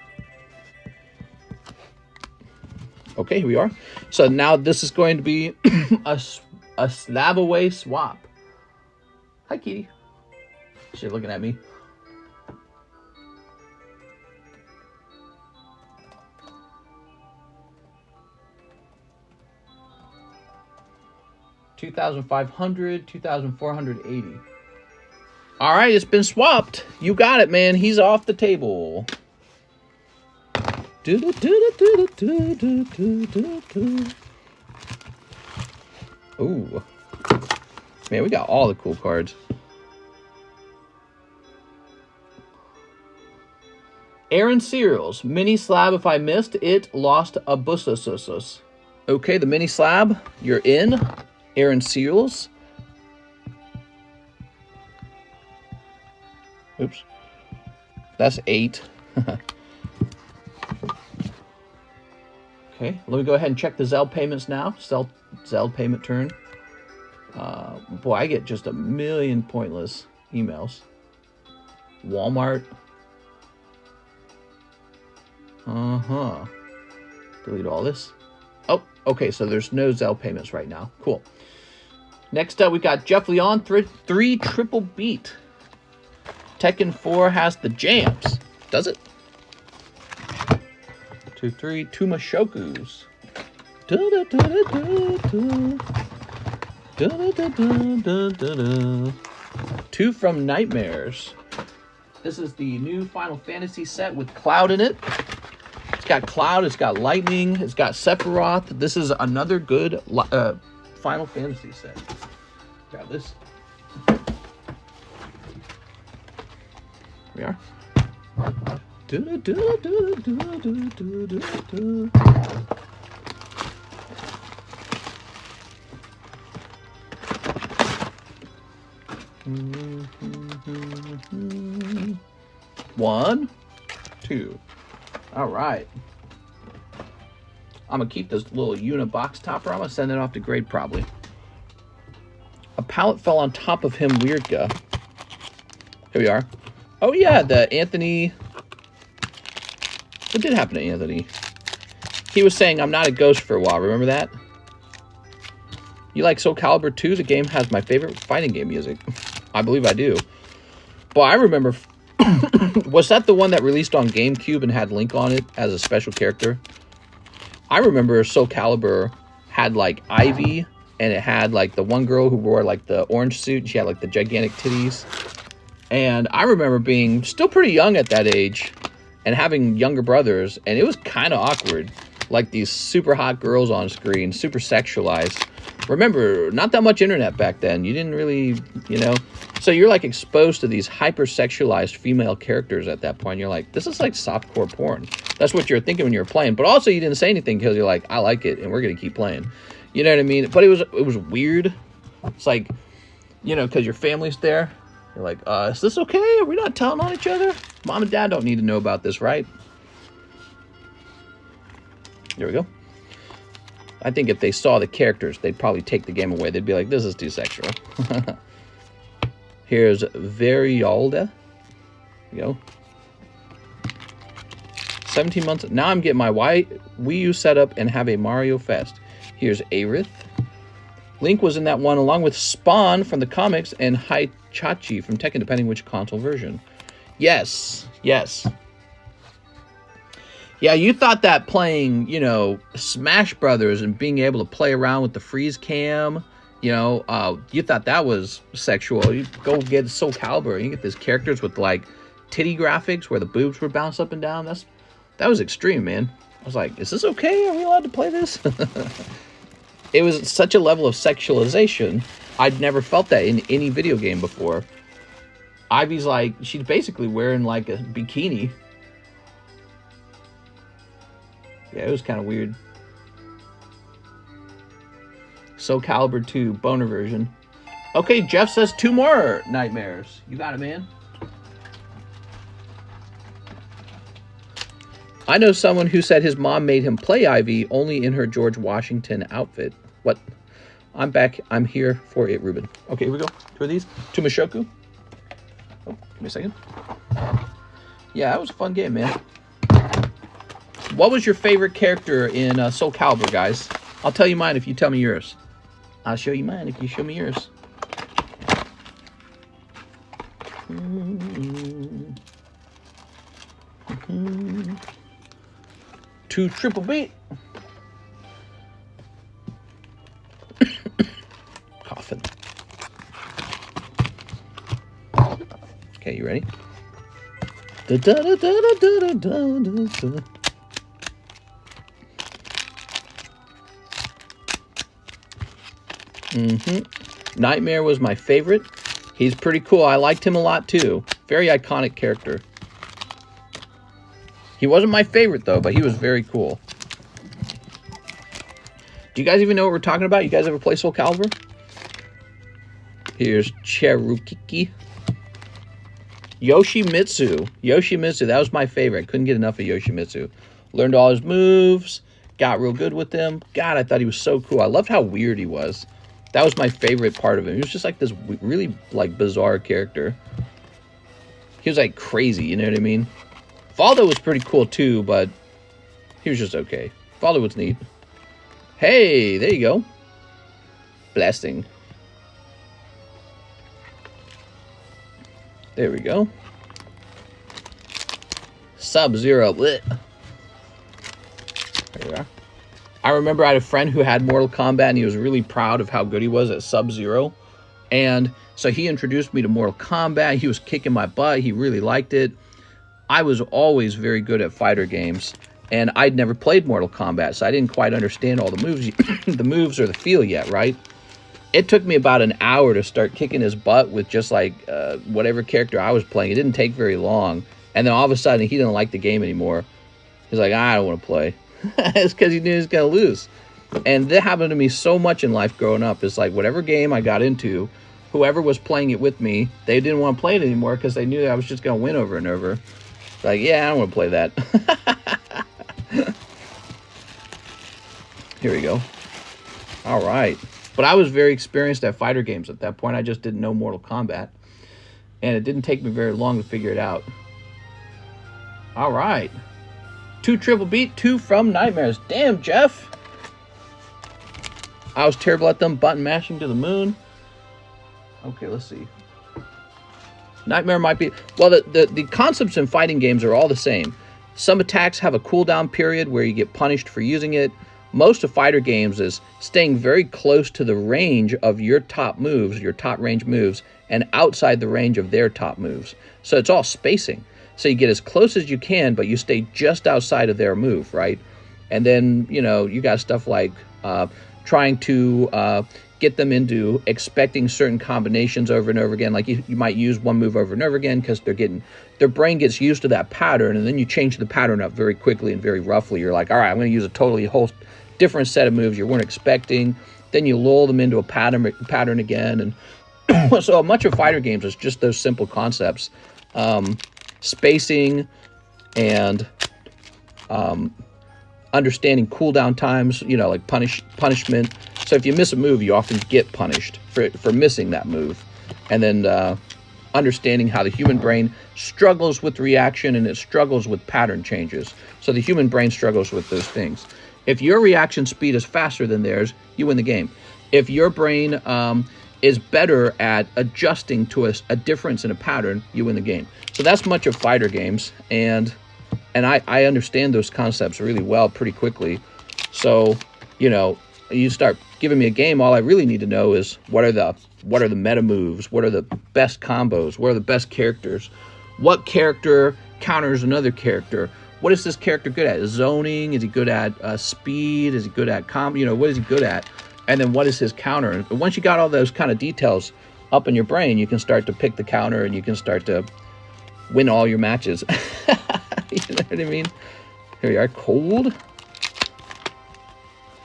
Okay, here we are. So now this is going to be a SLAB away swap. Hi, kitty. She's looking at me. $2,500, $2,480. All right, it's been swapped. You got it, man. He's off the table. Ooh. Man, we got all the cool cards. Aaron Cereals. Mini slab, if I missed it, lost a busasus. Okay, the mini slab, you're in. Aaron Cereals. Oops. That's 8. Okay, let me go ahead and check the Zelle payments now. Zelle payment turn. Boy, I get just a million pointless emails. Walmart. Delete all this. Oh, okay, so there's no Zelle payments right now. Cool. Next up, we got Jeff Leon, 3 triple beat. Tekken 4 has the jams. Does it? 2, 3, Tumashokus. 2 from Nightmares. This is the new Final Fantasy set with Cloud in it. It's got Cloud, it's got Lightning, it's got Sephiroth. This is another good Final Fantasy set. Grab this. Here we are. One, 2. All right. I'm gonna keep this little unibox topper. I'm gonna send it off to grade probably. A pallet fell on top of him, weird guy. Here we are. Oh yeah, the Anthony. What did happen to Anthony? He was saying I'm not a ghost for a while. Remember that? You like Soul Calibur 2? The game has my favorite fighting game music. I believe I do. But I remember. Was that the one that released on GameCube and had Link on it as a special character? I remember Soul Calibur had like Ivy, and it had like the one girl who wore like the orange suit, and she had like the gigantic titties. And I remember being still pretty young at that age and having younger brothers, and it was kind of awkward. Like these super hot girls on screen, super sexualized. Remember, not that much internet back then. You didn't really, you know. So you're like exposed to these hyper-sexualized female characters at that point. You're like, this is like softcore porn. That's what you're thinking when you're playing. But also you didn't say anything because you're like, I like it and we're going to keep playing. You know what I mean? But it was weird. It's like, you know, because your family's there. You're like, is this okay? Are we not telling on each other? Mom and dad don't need to know about this, right? There we go. I think if they saw the characters, they'd probably take the game away. They'd be like, this is too sexual. Here's Variolda. You go. 17 months. Now I'm getting my Wii U set up and have a Mario Fest. Here's Aerith. Link was in that one along with Spawn from the comics and Haichachi from Tekken, depending which console version. Yes, yes. Yeah, you thought that playing, you know, Smash Brothers and being able to play around with the freeze cam, you know, you thought that was sexual. You go get Soul Calibur and you get these characters with like titty graphics where the boobs would bounce up and down. That was extreme, man. I was like, is this okay? Are we allowed to play this? It was such a level of sexualization. I'd never felt that in any video game before. Ivy's like, she's basically wearing like a bikini. Yeah, it was kind of weird. Soul Calibur 2, boner version. Okay, Jeff says 2 more nightmares. You got it, man. I know someone who said his mom made him play Ivy only in her George Washington outfit. What? I'm back. I'm here for it, Ruben. Okay, here we go. 2 of these. To Mushoku. Oh, give me a second. Yeah, that was a fun game, man. What was your favorite character in Soul Calibur, guys? I'll tell you mine if you tell me yours. I'll show you mine if you show me yours. Two triple beat. Coughing. Okay, you ready? Da, da, da, da, da, da, da, da. Nightmare was my favorite. He's pretty cool. I liked him a lot too. Very iconic character. He wasn't my favorite though, but he was very cool. Do you guys even know what we're talking about? You guys ever play Soul Calibur? Here's Cherukiki. Yoshimitsu. Yoshimitsu, that was my favorite. I couldn't get enough of Yoshimitsu. Learned all his moves. Got real good with them. God, I thought he was so cool. I loved how weird he was. That was my favorite part of him. He was just like this really like bizarre character. He was like crazy, you know what I mean? Valdo was pretty cool too, but he was just okay. Valdo was neat. Hey, there you go. Blasting. There we go. Sub-Zero. There we are. I remember I had a friend who had Mortal Kombat and he was really proud of how good he was at Sub-Zero. And so he introduced me to Mortal Kombat. He was kicking my butt. He really liked it. I was always very good at fighter games. And I'd never played Mortal Kombat, so I didn't quite understand all the moves, the moves or the feel yet, right? It took me about an hour to start kicking his butt with just like whatever character I was playing. It didn't take very long. And then all of a sudden, he didn't like the game anymore. He's like, I don't want to play. It's because he knew he was going to lose. And that happened to me so much in life growing up. It's like whatever game I got into, whoever was playing it with me, they didn't want to play it anymore because they knew that I was just going to win over and over. Like, yeah, I don't want to play that. Here we go. All right. But I was very experienced at fighter games at that point. I just didn't know Mortal Kombat. And it didn't take me very long to figure it out. All right. 2 triple beat, 2 from Nightmares. Damn, Jeff. I was terrible at them. Button mashing to the moon. Okay, let's see. Nightmare might be... Well, the concepts in fighting games are all the same. Some attacks have a cooldown period where you get punished for using it. Most of fighter games is staying very close to the range of your top moves, your top range moves, and outside the range of their top moves. So it's all spacing. So you get as close as you can, but you stay just outside of their move, right? And then, you know, you got stuff like trying to get them into expecting certain combinations over and over again. Like you might use one move over and over again because their brain gets used to that pattern, and then you change the pattern up very quickly and very roughly. You're like, all right, I'm going to use a totally whole different set of moves you weren't expecting. Then you lull them into a pattern again. And so much of fighter games is just those simple concepts. Spacing and understanding cooldown times, you know, like punishment. So if you miss a move, you often get punished for missing that move. And then understanding how the human brain struggles with reaction and it struggles with pattern changes. So the human brain struggles with those things. If your reaction speed is faster than theirs, you win the game. If your brain is better at adjusting to a difference in a pattern, you win the game. So that's much of fighter games, and I understand those concepts really well pretty quickly. So, you know, you start giving me a game, all I really need to know is what are the meta moves, what are the best combos, what are the best characters, what character counters another character, what is this character good at? Zoning? Is he good at speed? Is he good at you know, what is he good at? And then what is his counter? And once you got all those kind of details up in your brain, you can start to pick the counter and you can start to win all your matches. You know what I mean? Here we are, cold.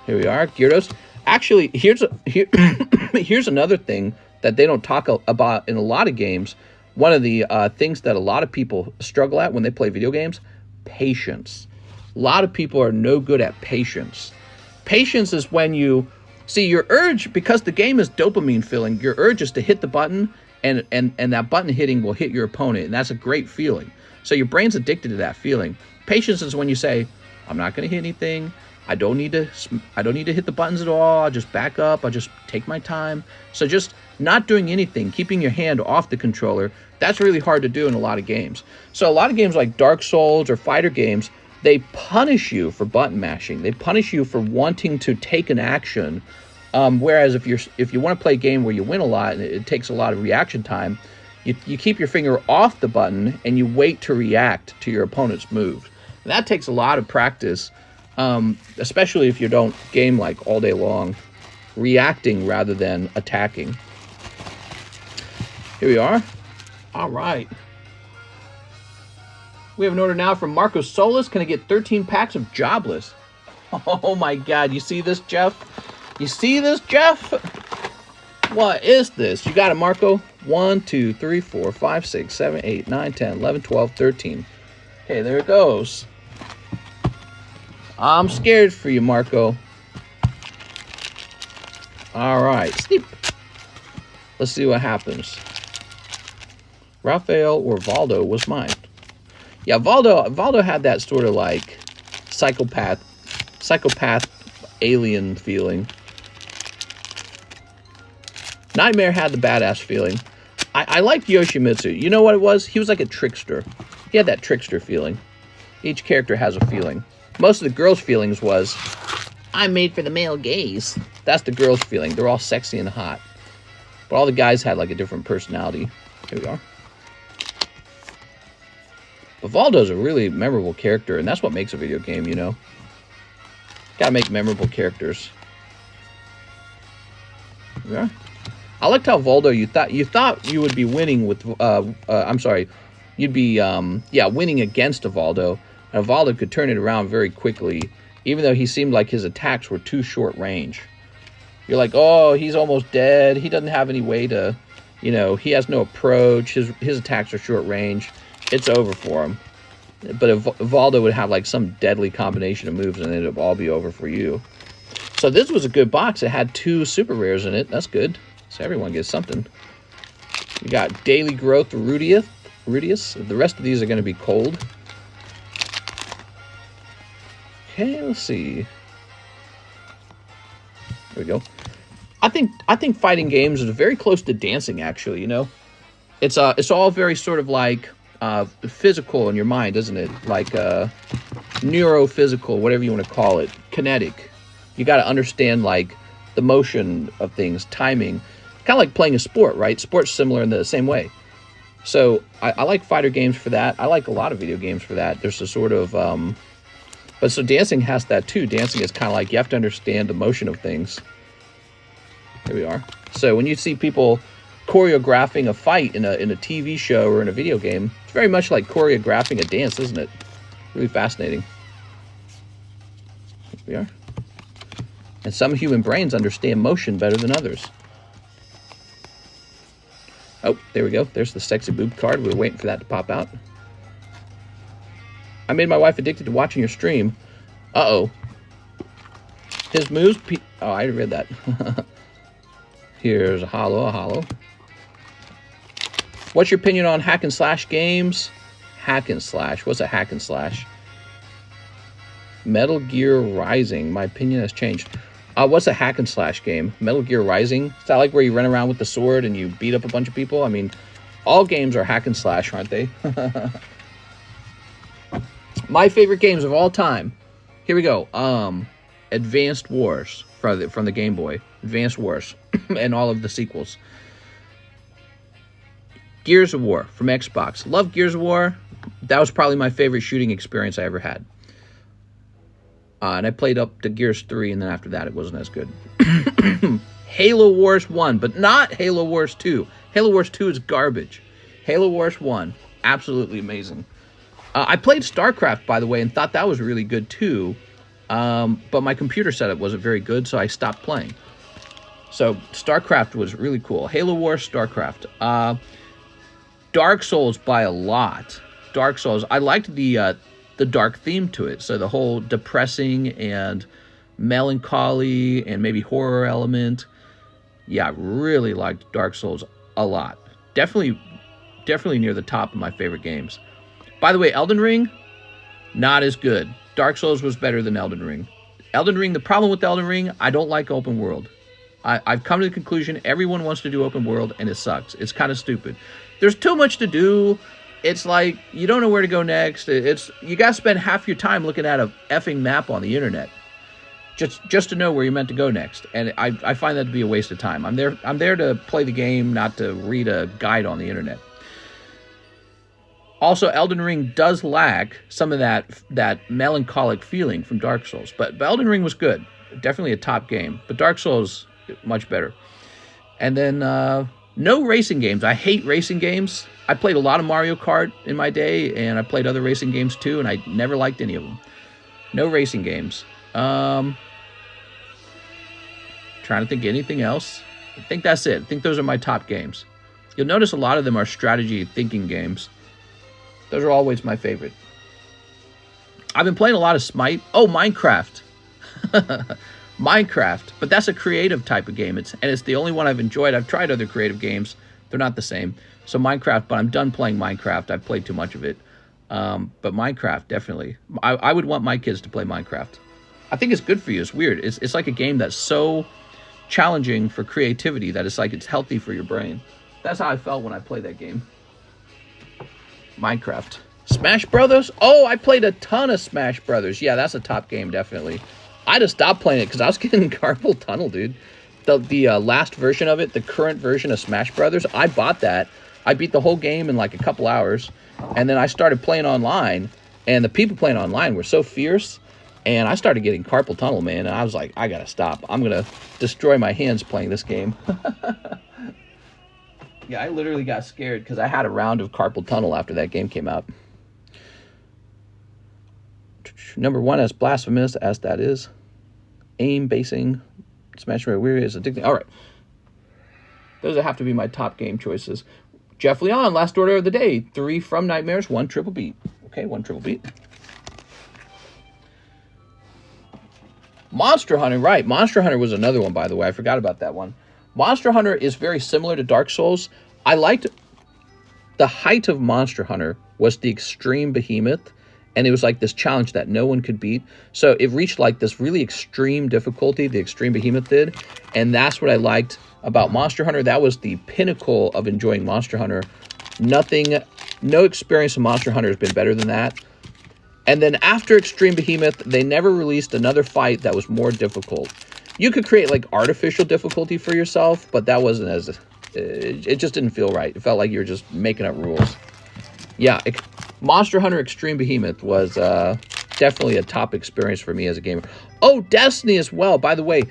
Here we are, Gyarados. Actually, here's another thing that they don't talk about in a lot of games. One of the things that a lot of people struggle at when they play video games, patience. A lot of people are no good at patience. Patience is when you see your urge, because the game is dopamine filling, your urge is to hit the button, and that button hitting will hit your opponent, and that's a great feeling. So your brain's addicted to that feeling. Patience is when you say, I'm not going to hit anything. I don't need to hit the buttons at all. I'll just back up. I'll just take my time. So just not doing anything, keeping your hand off the controller, that's really hard to do in a lot of games. So a lot of games like Dark Souls or fighter games, they punish you for button mashing. They punish you for wanting to take an action. Whereas if you want to play a game where you win a lot and it takes a lot of reaction time, you keep your finger off the button and you wait to react to your opponent's move. And that takes a lot of practice, especially if you don't game like all day long, reacting rather than attacking. Here we are. All right. We have an order now from Marco Solis. Can I get 13 packs of Jobless? Oh my God. You see this, Jeff? You see this, Jeff? What is this? You got it, Marco? 1, 2, 3, 4, 5, 6, 7, 8, 9, 10, 11, 12, 13. Okay, there it goes. I'm scared for you, Marco. All right, sleep. Let's see what happens. Raphael or Valdo was mine. Yeah, Valdo had that sort of like psychopath alien feeling. Nightmare had the badass feeling. I liked Yoshimitsu. You know what it was? He was like a trickster. He had that trickster feeling. Each character has a feeling. Most of the girls' feelings was, I'm made for the male gaze. That's the girls' feeling. They're all sexy and hot. But all the guys had like a different personality. Here we are. But Valdo's a really memorable character, and that's what makes a video game, you know? Gotta make memorable characters. Here we are. I liked how Valdo, you thought you would be winning with, you'd be, winning against Valdo, and Valdo could turn it around very quickly, even though he seemed like his attacks were too short range. You're like, oh, he's almost dead, he doesn't have any way to, you know, he has no approach, his attacks are short range, it's over for him. But if Valdo would have like some deadly combination of moves and it would all be over for you. So this was a good box. It had 2 super rares in it. That's good. So everyone gets something. We got Daily Growth Rudius. The rest of these are going to be cold. Okay, let's see. There we go. I think fighting games is very close to dancing, actually, you know? It's all very sort of like physical in your mind, isn't it? Like neurophysical, whatever you want to call it. Kinetic. You got to understand like the motion of things, timing. Kind of like playing a sport, right? Sport's similar in the same way. So I like fighter games for that. I like a lot of video games for that. There's a sort of, but so dancing has that too. Dancing is kind of like you have to understand the motion of things. Here we are. So when you see people choreographing a fight in a TV show or in a video game, it's very much like choreographing a dance, isn't it? Really fascinating. Here we are. And some human brains understand motion better than others. Oh, there we go. There's the sexy boob card. We were waiting for that to pop out. I made my wife addicted to watching your stream. Uh-oh. His moves... Oh, I read that. Here's a hollow. What's your opinion on hack and slash games? Hack and slash. What's a hack and slash? Metal Gear Rising. My opinion has changed. What's a hack and slash game? Metal Gear Rising? Is that like where you run around with the sword and you beat up a bunch of people? I mean, all games are hack and slash, aren't they? My favorite games of all time. Here we go. Advanced Wars from the Game Boy. Advanced Wars and all of the sequels. Gears of War from Xbox. Love Gears of War. That was probably my favorite shooting experience I ever had. And I played up to Gears 3, and then after that, it wasn't as good. Halo Wars 1, but not Halo Wars 2. Halo Wars 2 is garbage. Halo Wars 1, absolutely amazing. I played StarCraft, by the way, and thought that was really good, too. But my computer setup wasn't very good, so I stopped playing. So, StarCraft was really cool. Halo Wars, StarCraft. Dark Souls by a lot. Dark Souls. I liked the dark theme to it. So the whole depressing and melancholy and maybe horror element. Yeah, I really liked Dark Souls a lot. Definitely near the top of my favorite games. By the way, Elden Ring, not as good. Dark Souls was better than Elden Ring. Elden Ring, the problem with Elden Ring, I don't like open world. I've come to the conclusion everyone wants to do open world, and it sucks. It's kind of stupid. There's too much to do. It's like you don't know where to go next. You got to spend half your time looking at a effing map on the internet just to know where you're meant to go next. And I find that to be a waste of time. I'm there to play the game, not to read a guide on the internet. Also, Elden Ring does lack some of that melancholic feeling from Dark Souls. But Elden Ring was good. Definitely a top game. But Dark Souls, much better. And then no racing games. I hate racing games. I played a lot of Mario Kart in my day, and I played other racing games too, and I never liked any of them. No racing games. Trying to think of anything else. I think that's it. I think those are my top games. You'll notice a lot of them are strategy thinking games. Those are always my favorite. I've been playing a lot of Smite. Oh, Minecraft. Minecraft. But that's a creative type of game. It's the only one I've enjoyed. I've tried other creative games. They're not the same. So Minecraft, but I'm done playing Minecraft. I've played too much of it. But Minecraft, definitely. I would want my kids to play Minecraft. I think it's good for you. It's weird. It's like a game that's so challenging for creativity that it's healthy for your brain. That's how I felt when I played that game. Minecraft. Smash Brothers? Oh, I played a ton of Smash Brothers. Yeah, that's a top game, definitely. I just stopped playing it because I was getting carpal tunnel, dude. The last version of it, the current version of Smash Brothers, I bought that. I beat the whole game in like a couple hours, and then I started playing online, and the people playing online were so fierce, and I started getting carpal tunnel, man, and I was like, I gotta stop. I'm gonna destroy my hands playing this game. Yeah, I literally got scared because I had a round of carpal tunnel after that game came out. Number 1 as blasphemous as that is. Aim basing. Smash Bros. Weird is addicting. All right. Those have to be my top game choices. Jeff Leon, last order of the day. 3 from Nightmares, 1 triple beat. Okay, 1 triple beat. Monster Hunter, right. Monster Hunter was another one, by the way. I forgot about that one. Monster Hunter is very similar to Dark Souls. I liked the height of Monster Hunter was the extreme behemoth, and it was like this challenge that no one could beat. So it reached like this really extreme difficulty, the extreme behemoth did, and that's what I liked about Monster Hunter. That was the pinnacle of enjoying Monster Hunter. No experience of Monster Hunter has been better than that. And then after Extreme Behemoth, they never released another fight that was more difficult. You could create like artificial difficulty for yourself, but that wasn't as... It just didn't feel right. It felt like you were just making up rules. Yeah, Monster Hunter Extreme Behemoth was definitely a top experience for me as a gamer. Oh, Destiny as well. By the way,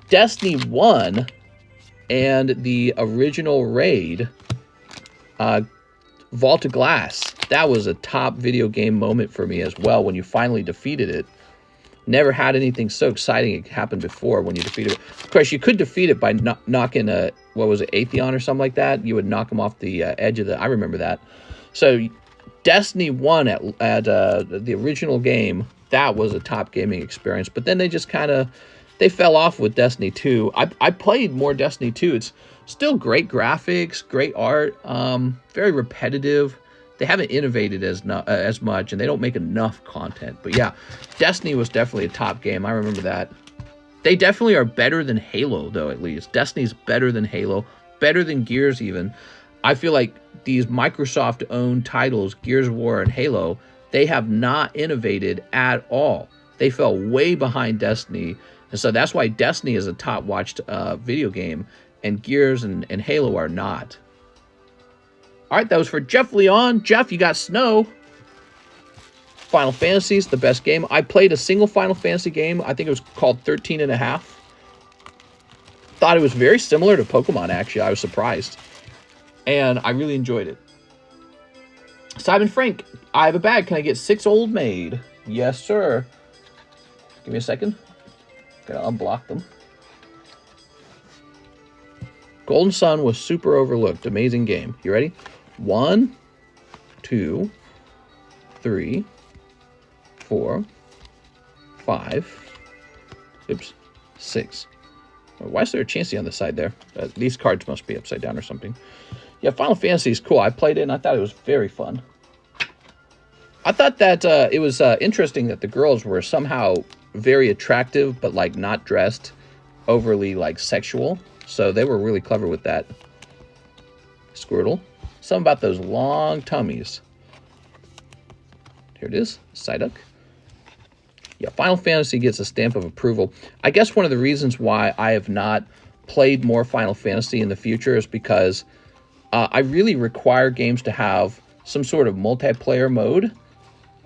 Destiny 1 and the original raid, Vault of Glass, that was a top video game moment for me as well when you finally defeated it. Never had anything so exciting happen before when you defeated it. Of course, you could defeat it by knocking a, what was it, Atheon or something like that. You would knock him off the edge of the... I remember that. So, Destiny 1 at the original game, that was a top gaming experience. But then they just kind of they fell off with Destiny 2. I played more Destiny 2. It's still great graphics, great art, very repetitive. They haven't innovated as much, and they don't make enough content. But yeah, Destiny was definitely a top game. I remember that. They definitely are better than Halo, though, at least. Destiny's better than Halo, better than Gears even. I feel like these Microsoft-owned titles, Gears of War and Halo, they have not innovated at all. They fell way behind Destiny, and so that's why Destiny is a top-watched video game, and Gears and Halo are not. All right, that was for Jeff Leon. Jeff, you got Snow. Final Fantasy is the best game. I played a single Final Fantasy game. I think it was called 13 and a half. Thought it was very similar to Pokemon, actually. I was surprised. And I really enjoyed it. Simon Frank, I have a bag. Can I get 6 Old Maid? Yes, sir. Give me a second. Gotta unblock them. Golden Sun was super overlooked. Amazing game. You ready? 1, 2, 3, 4, 5, oops, 6. Why is there a Chansey on the side there? These cards must be upside down or something. Yeah, Final Fantasy is cool. I played it and I thought it was very fun. I thought that it was interesting that the girls were somehow very attractive, but like not dressed overly like sexual. So they were really clever with that. Squirtle. Something about those long tummies. Here it is. Psyduck. Yeah, Final Fantasy gets a stamp of approval. I guess one of the reasons why I have not played more Final Fantasy in the future is because I really require games to have some sort of multiplayer mode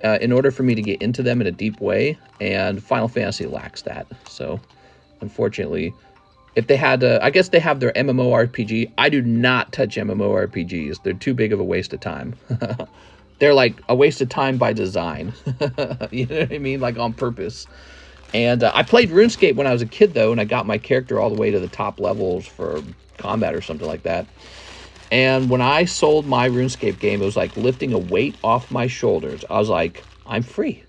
in order for me to get into them in a deep way, and Final Fantasy lacks that. So, unfortunately, if they had I guess they have their MMORPG. I do not touch MMORPGs. They're too big of a waste of time. They're like a waste of time by design. You know what I mean? Like on purpose. And I played RuneScape when I was a kid, though, and I got my character all the way to the top levels for combat or something like that. And when I sold my RuneScape game, it was like lifting a weight off my shoulders. I was like, I'm free.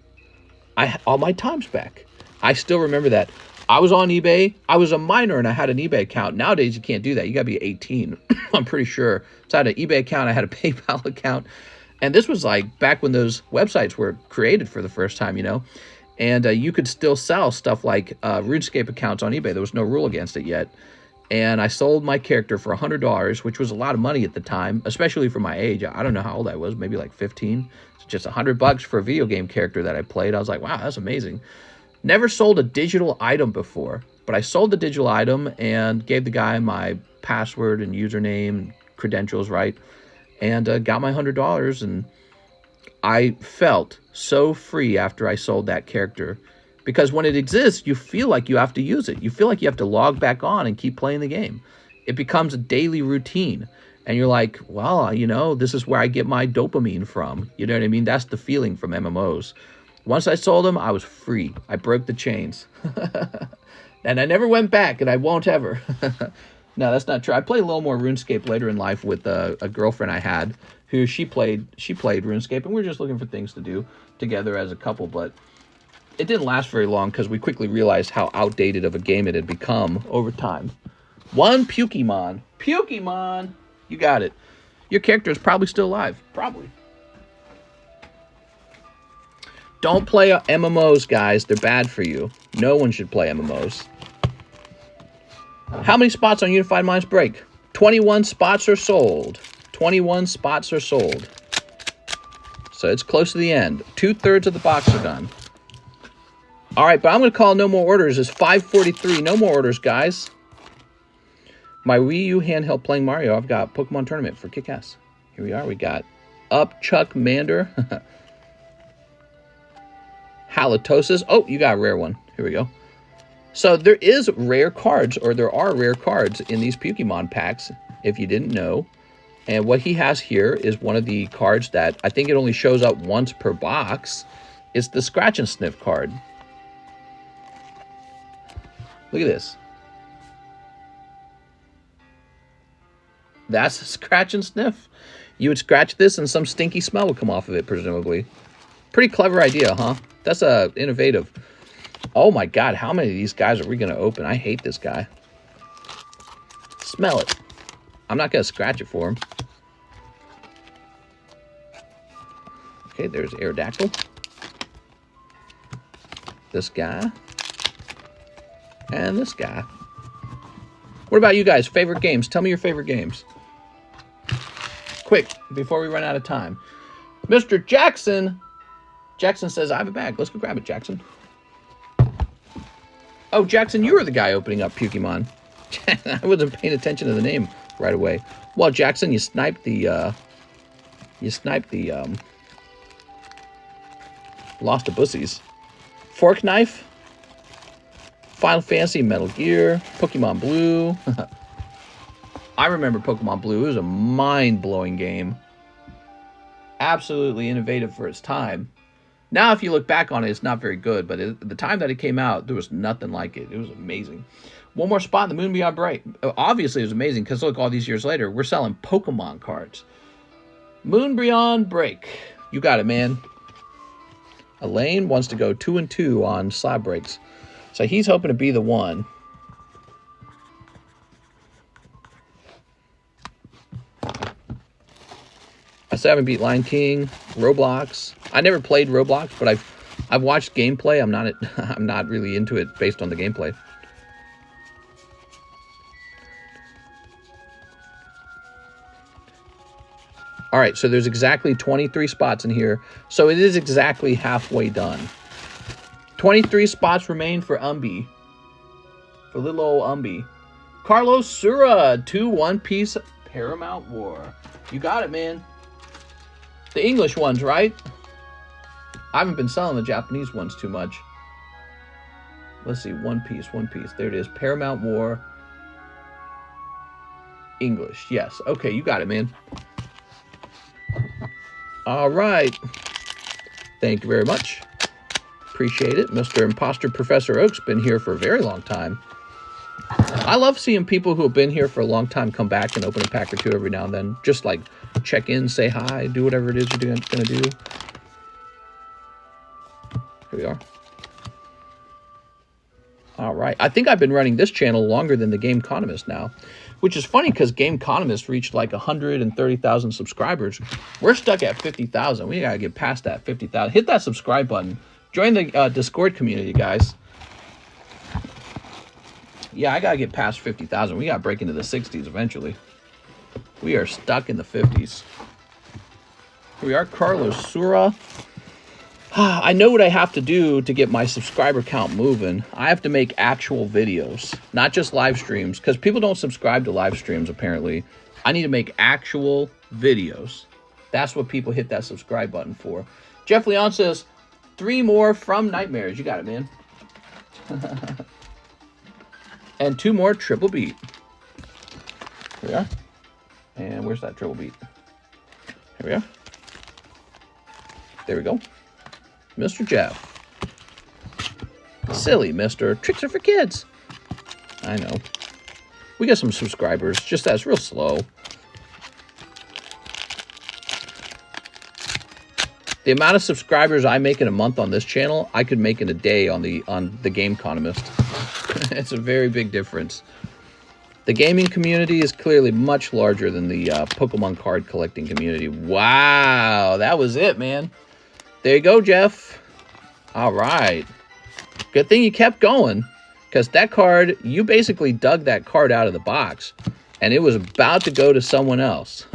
All my time's back. I still remember that. I was on eBay. I was a minor and I had an eBay account. Nowadays, you can't do that. You got to be 18, I'm pretty sure. So I had an eBay account. I had a PayPal account. And this was like back when those websites were created for the first time, you know. And you could still sell stuff like RuneScape accounts on eBay. There was no rule against it yet. And I sold my character for $100, which was a lot of money at the time, especially for my age. I don't know how old I was, maybe like 15. It's just $100 for a video game character that I played. I was like, wow, that's amazing. Never sold a digital item before, but I sold the digital item and gave the guy my password and username and credentials, right? And got my $100, and I felt so free after I sold that character. Because when it exists, you feel like you have to use it. You feel like you have to log back on and keep playing the game. It becomes a daily routine. And you're like, well, you know, this is where I get my dopamine from. You know what I mean? That's the feeling from MMOs. Once I sold them, I was free. I broke the chains. And I never went back, and I won't ever. No, that's not true. I played a little more RuneScape later in life with a girlfriend I had who she played RuneScape, and we were just looking for things to do together as a couple, but it didn't last very long because we quickly realized how outdated of a game it had become over time. One Pokemon. Pokemon! You got it. Your character is probably still alive. Probably. Don't play MMOs, guys. They're bad for you. No one should play MMOs. How many spots on Unified Minds Break? 21 spots are sold. 21 spots are sold. So it's close to the end. 2/3 of the box are done. All right, but I'm going to call no more orders. It's 5:43. No more orders, guys. My Wii U handheld playing Mario. I've got Pokemon Tournament for Kick-Ass. Here we are. We got Chuck Mander. Halitosis. Oh, you got a rare one. Here we go. So there is rare cards, or there are rare cards in these Pokemon packs, if you didn't know. And what he has here is one of the cards that I think it only shows up once per box. It's the Scratch and Sniff card. Look at this. That's Scratch and Sniff. You would scratch this and some stinky smell would come off of it, presumably. Pretty clever idea, huh? That's innovative. Oh my God, how many of these guys are we going to open? I hate this guy. Smell it. I'm not going to scratch it for him. Okay, there's Aerodactyl. This guy. And this guy. What about you guys? Favorite games? Tell me your favorite games. Quick, before we run out of time. Mr. Jackson. Jackson says, I have a bag. Let's go grab it, Jackson. Oh, Jackson, you were the guy opening up Pokemon. I wasn't paying attention to the name right away. Well, Jackson, you sniped the Lost to Bussies. Fork Knife. Final Fantasy, Metal Gear, Pokemon Blue. I remember Pokemon Blue. It was a mind-blowing game. Absolutely innovative for its time. Now, if you look back on it, it's not very good, but at the time that it came out, there was nothing like it. It was amazing. One more spot in the Moon Beyond Break. Obviously, it was amazing, because look, all these years later, we're selling Pokemon cards. Moon Beyond Break. You got it, man. Elaine wants to go 2-2 on slab breaks. So he's hoping to be the one. I still haven't beat Lion King, Roblox. I never played Roblox, but I've watched gameplay. I'm not really into it based on the gameplay. All right, so there's exactly 23 spots in here. So it is exactly halfway done. 23 spots remain for Umby. For little old Umby. Carlos Sura, 2 one-piece Paramount War. You got it, man. The English ones, right? I haven't been selling the Japanese ones too much. Let's see, one piece. There it is. Paramount War. English, yes. Okay, you got it, man. All right. Thank you very much. Appreciate it. Mr. Imposter Professor Oak's been here for a very long time. I love seeing people who have been here for a long time come back and open a pack or two every now and then. Just like check in, say hi, do whatever it is you're going to do. Here we are. All right. I think I've been running this channel longer than the Gameconomist now, which is funny because Gameconomist reached like 130,000 subscribers. We're stuck at 50,000. We got to get past that 50,000. Hit that subscribe button. Join the Discord community, guys. Yeah, I got to get past 50,000. We got to break into the 60s eventually. We are stuck in the 50s. Here we are, Carlos Sura. I know what I have to do to get my subscriber count moving. I have to make actual videos, not just live streams, because people don't subscribe to live streams, apparently. I need to make actual videos. That's what people hit that subscribe button for. Jeff Leon says, 3 more from Nightmares. You got it, man. And 2 more triple beat. Here we are. And where's that triple beat? Here we are. There we go. Mr. Jeff. Silly, Mr. Tricks are for kids. I know. We got some subscribers, just that's real slow. The amount of subscribers I make in a month on this channel, I could make in a day on the Gameconomist. It's a very big difference. The gaming community is clearly much larger than the Pokemon card collecting community. Wow, that was it, man. There you go, Jeff. All right. Good thing you kept going, because that card, you basically dug that card out of the box, and it was about to go to someone else.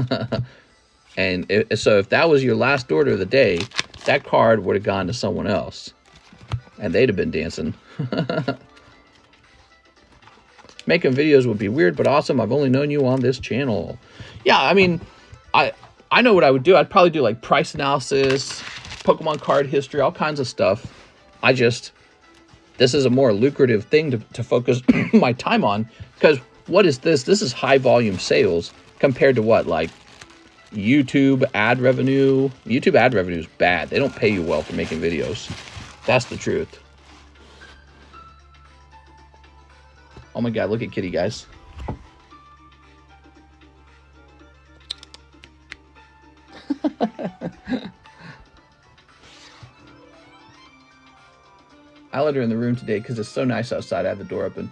So if that was your last order of the day, that card would have gone to someone else, and they'd have been dancing. Making videos would be weird, but awesome. I've only known you on this channel. Yeah, I mean, I know what I would do. I'd probably do like price analysis, Pokemon card history, all kinds of stuff. This is a more lucrative thing to focus my time on, because what is this? This is high volume sales compared to what, like YouTube ad revenue. YouTube ad revenue is bad. They don't pay you well for making videos. That's the truth. Oh my God, look at Kitty, guys. monitor in the room today because it's so nice outside. I have the door open.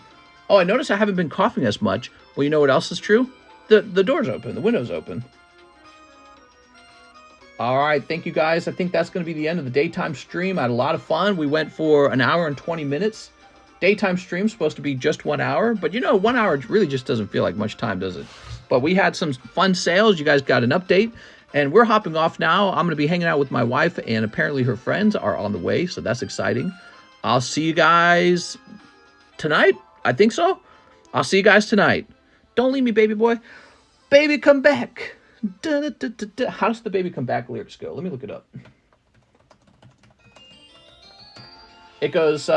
Oh, I noticed I haven't been coughing as much. Well, you know what else is true? The door's open. The window's open. All right, thank you guys. I think that's going to be the end of the daytime stream. I had a lot of fun. We went for an hour and 20 minutes. Daytime stream's supposed to be just 1 hour, but you know, 1 hour really just doesn't feel like much time, does it? But we had some fun sales. You guys got an update, and we're hopping off now. I'm going to be hanging out with my wife, and apparently her friends are on the way, so that's exciting. I'll see you guys tonight. I think so. I'll see you guys tonight. Don't leave me, baby boy. Baby, come back. Da, da, da, da, da. How does the baby come back lyrics go? Let me look it up. It goes,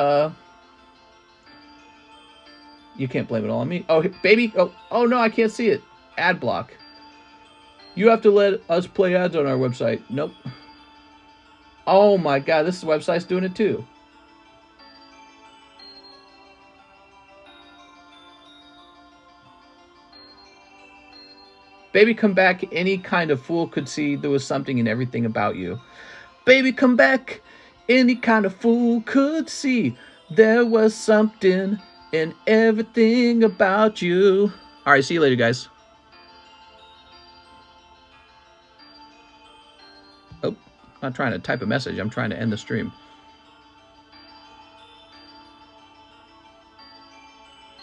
you can't blame it all on me. Oh, baby. Oh no, I can't see it. Ad block. You have to let us play ads on our website. Nope. Oh my God, this website's doing it too. Baby, come back. Any kind of fool could see there was something in everything about you. Baby, come back. Any kind of fool could see there was something in everything about you. All right, see you later, guys. Oh, I'm not trying to type a message. I'm trying to end the stream.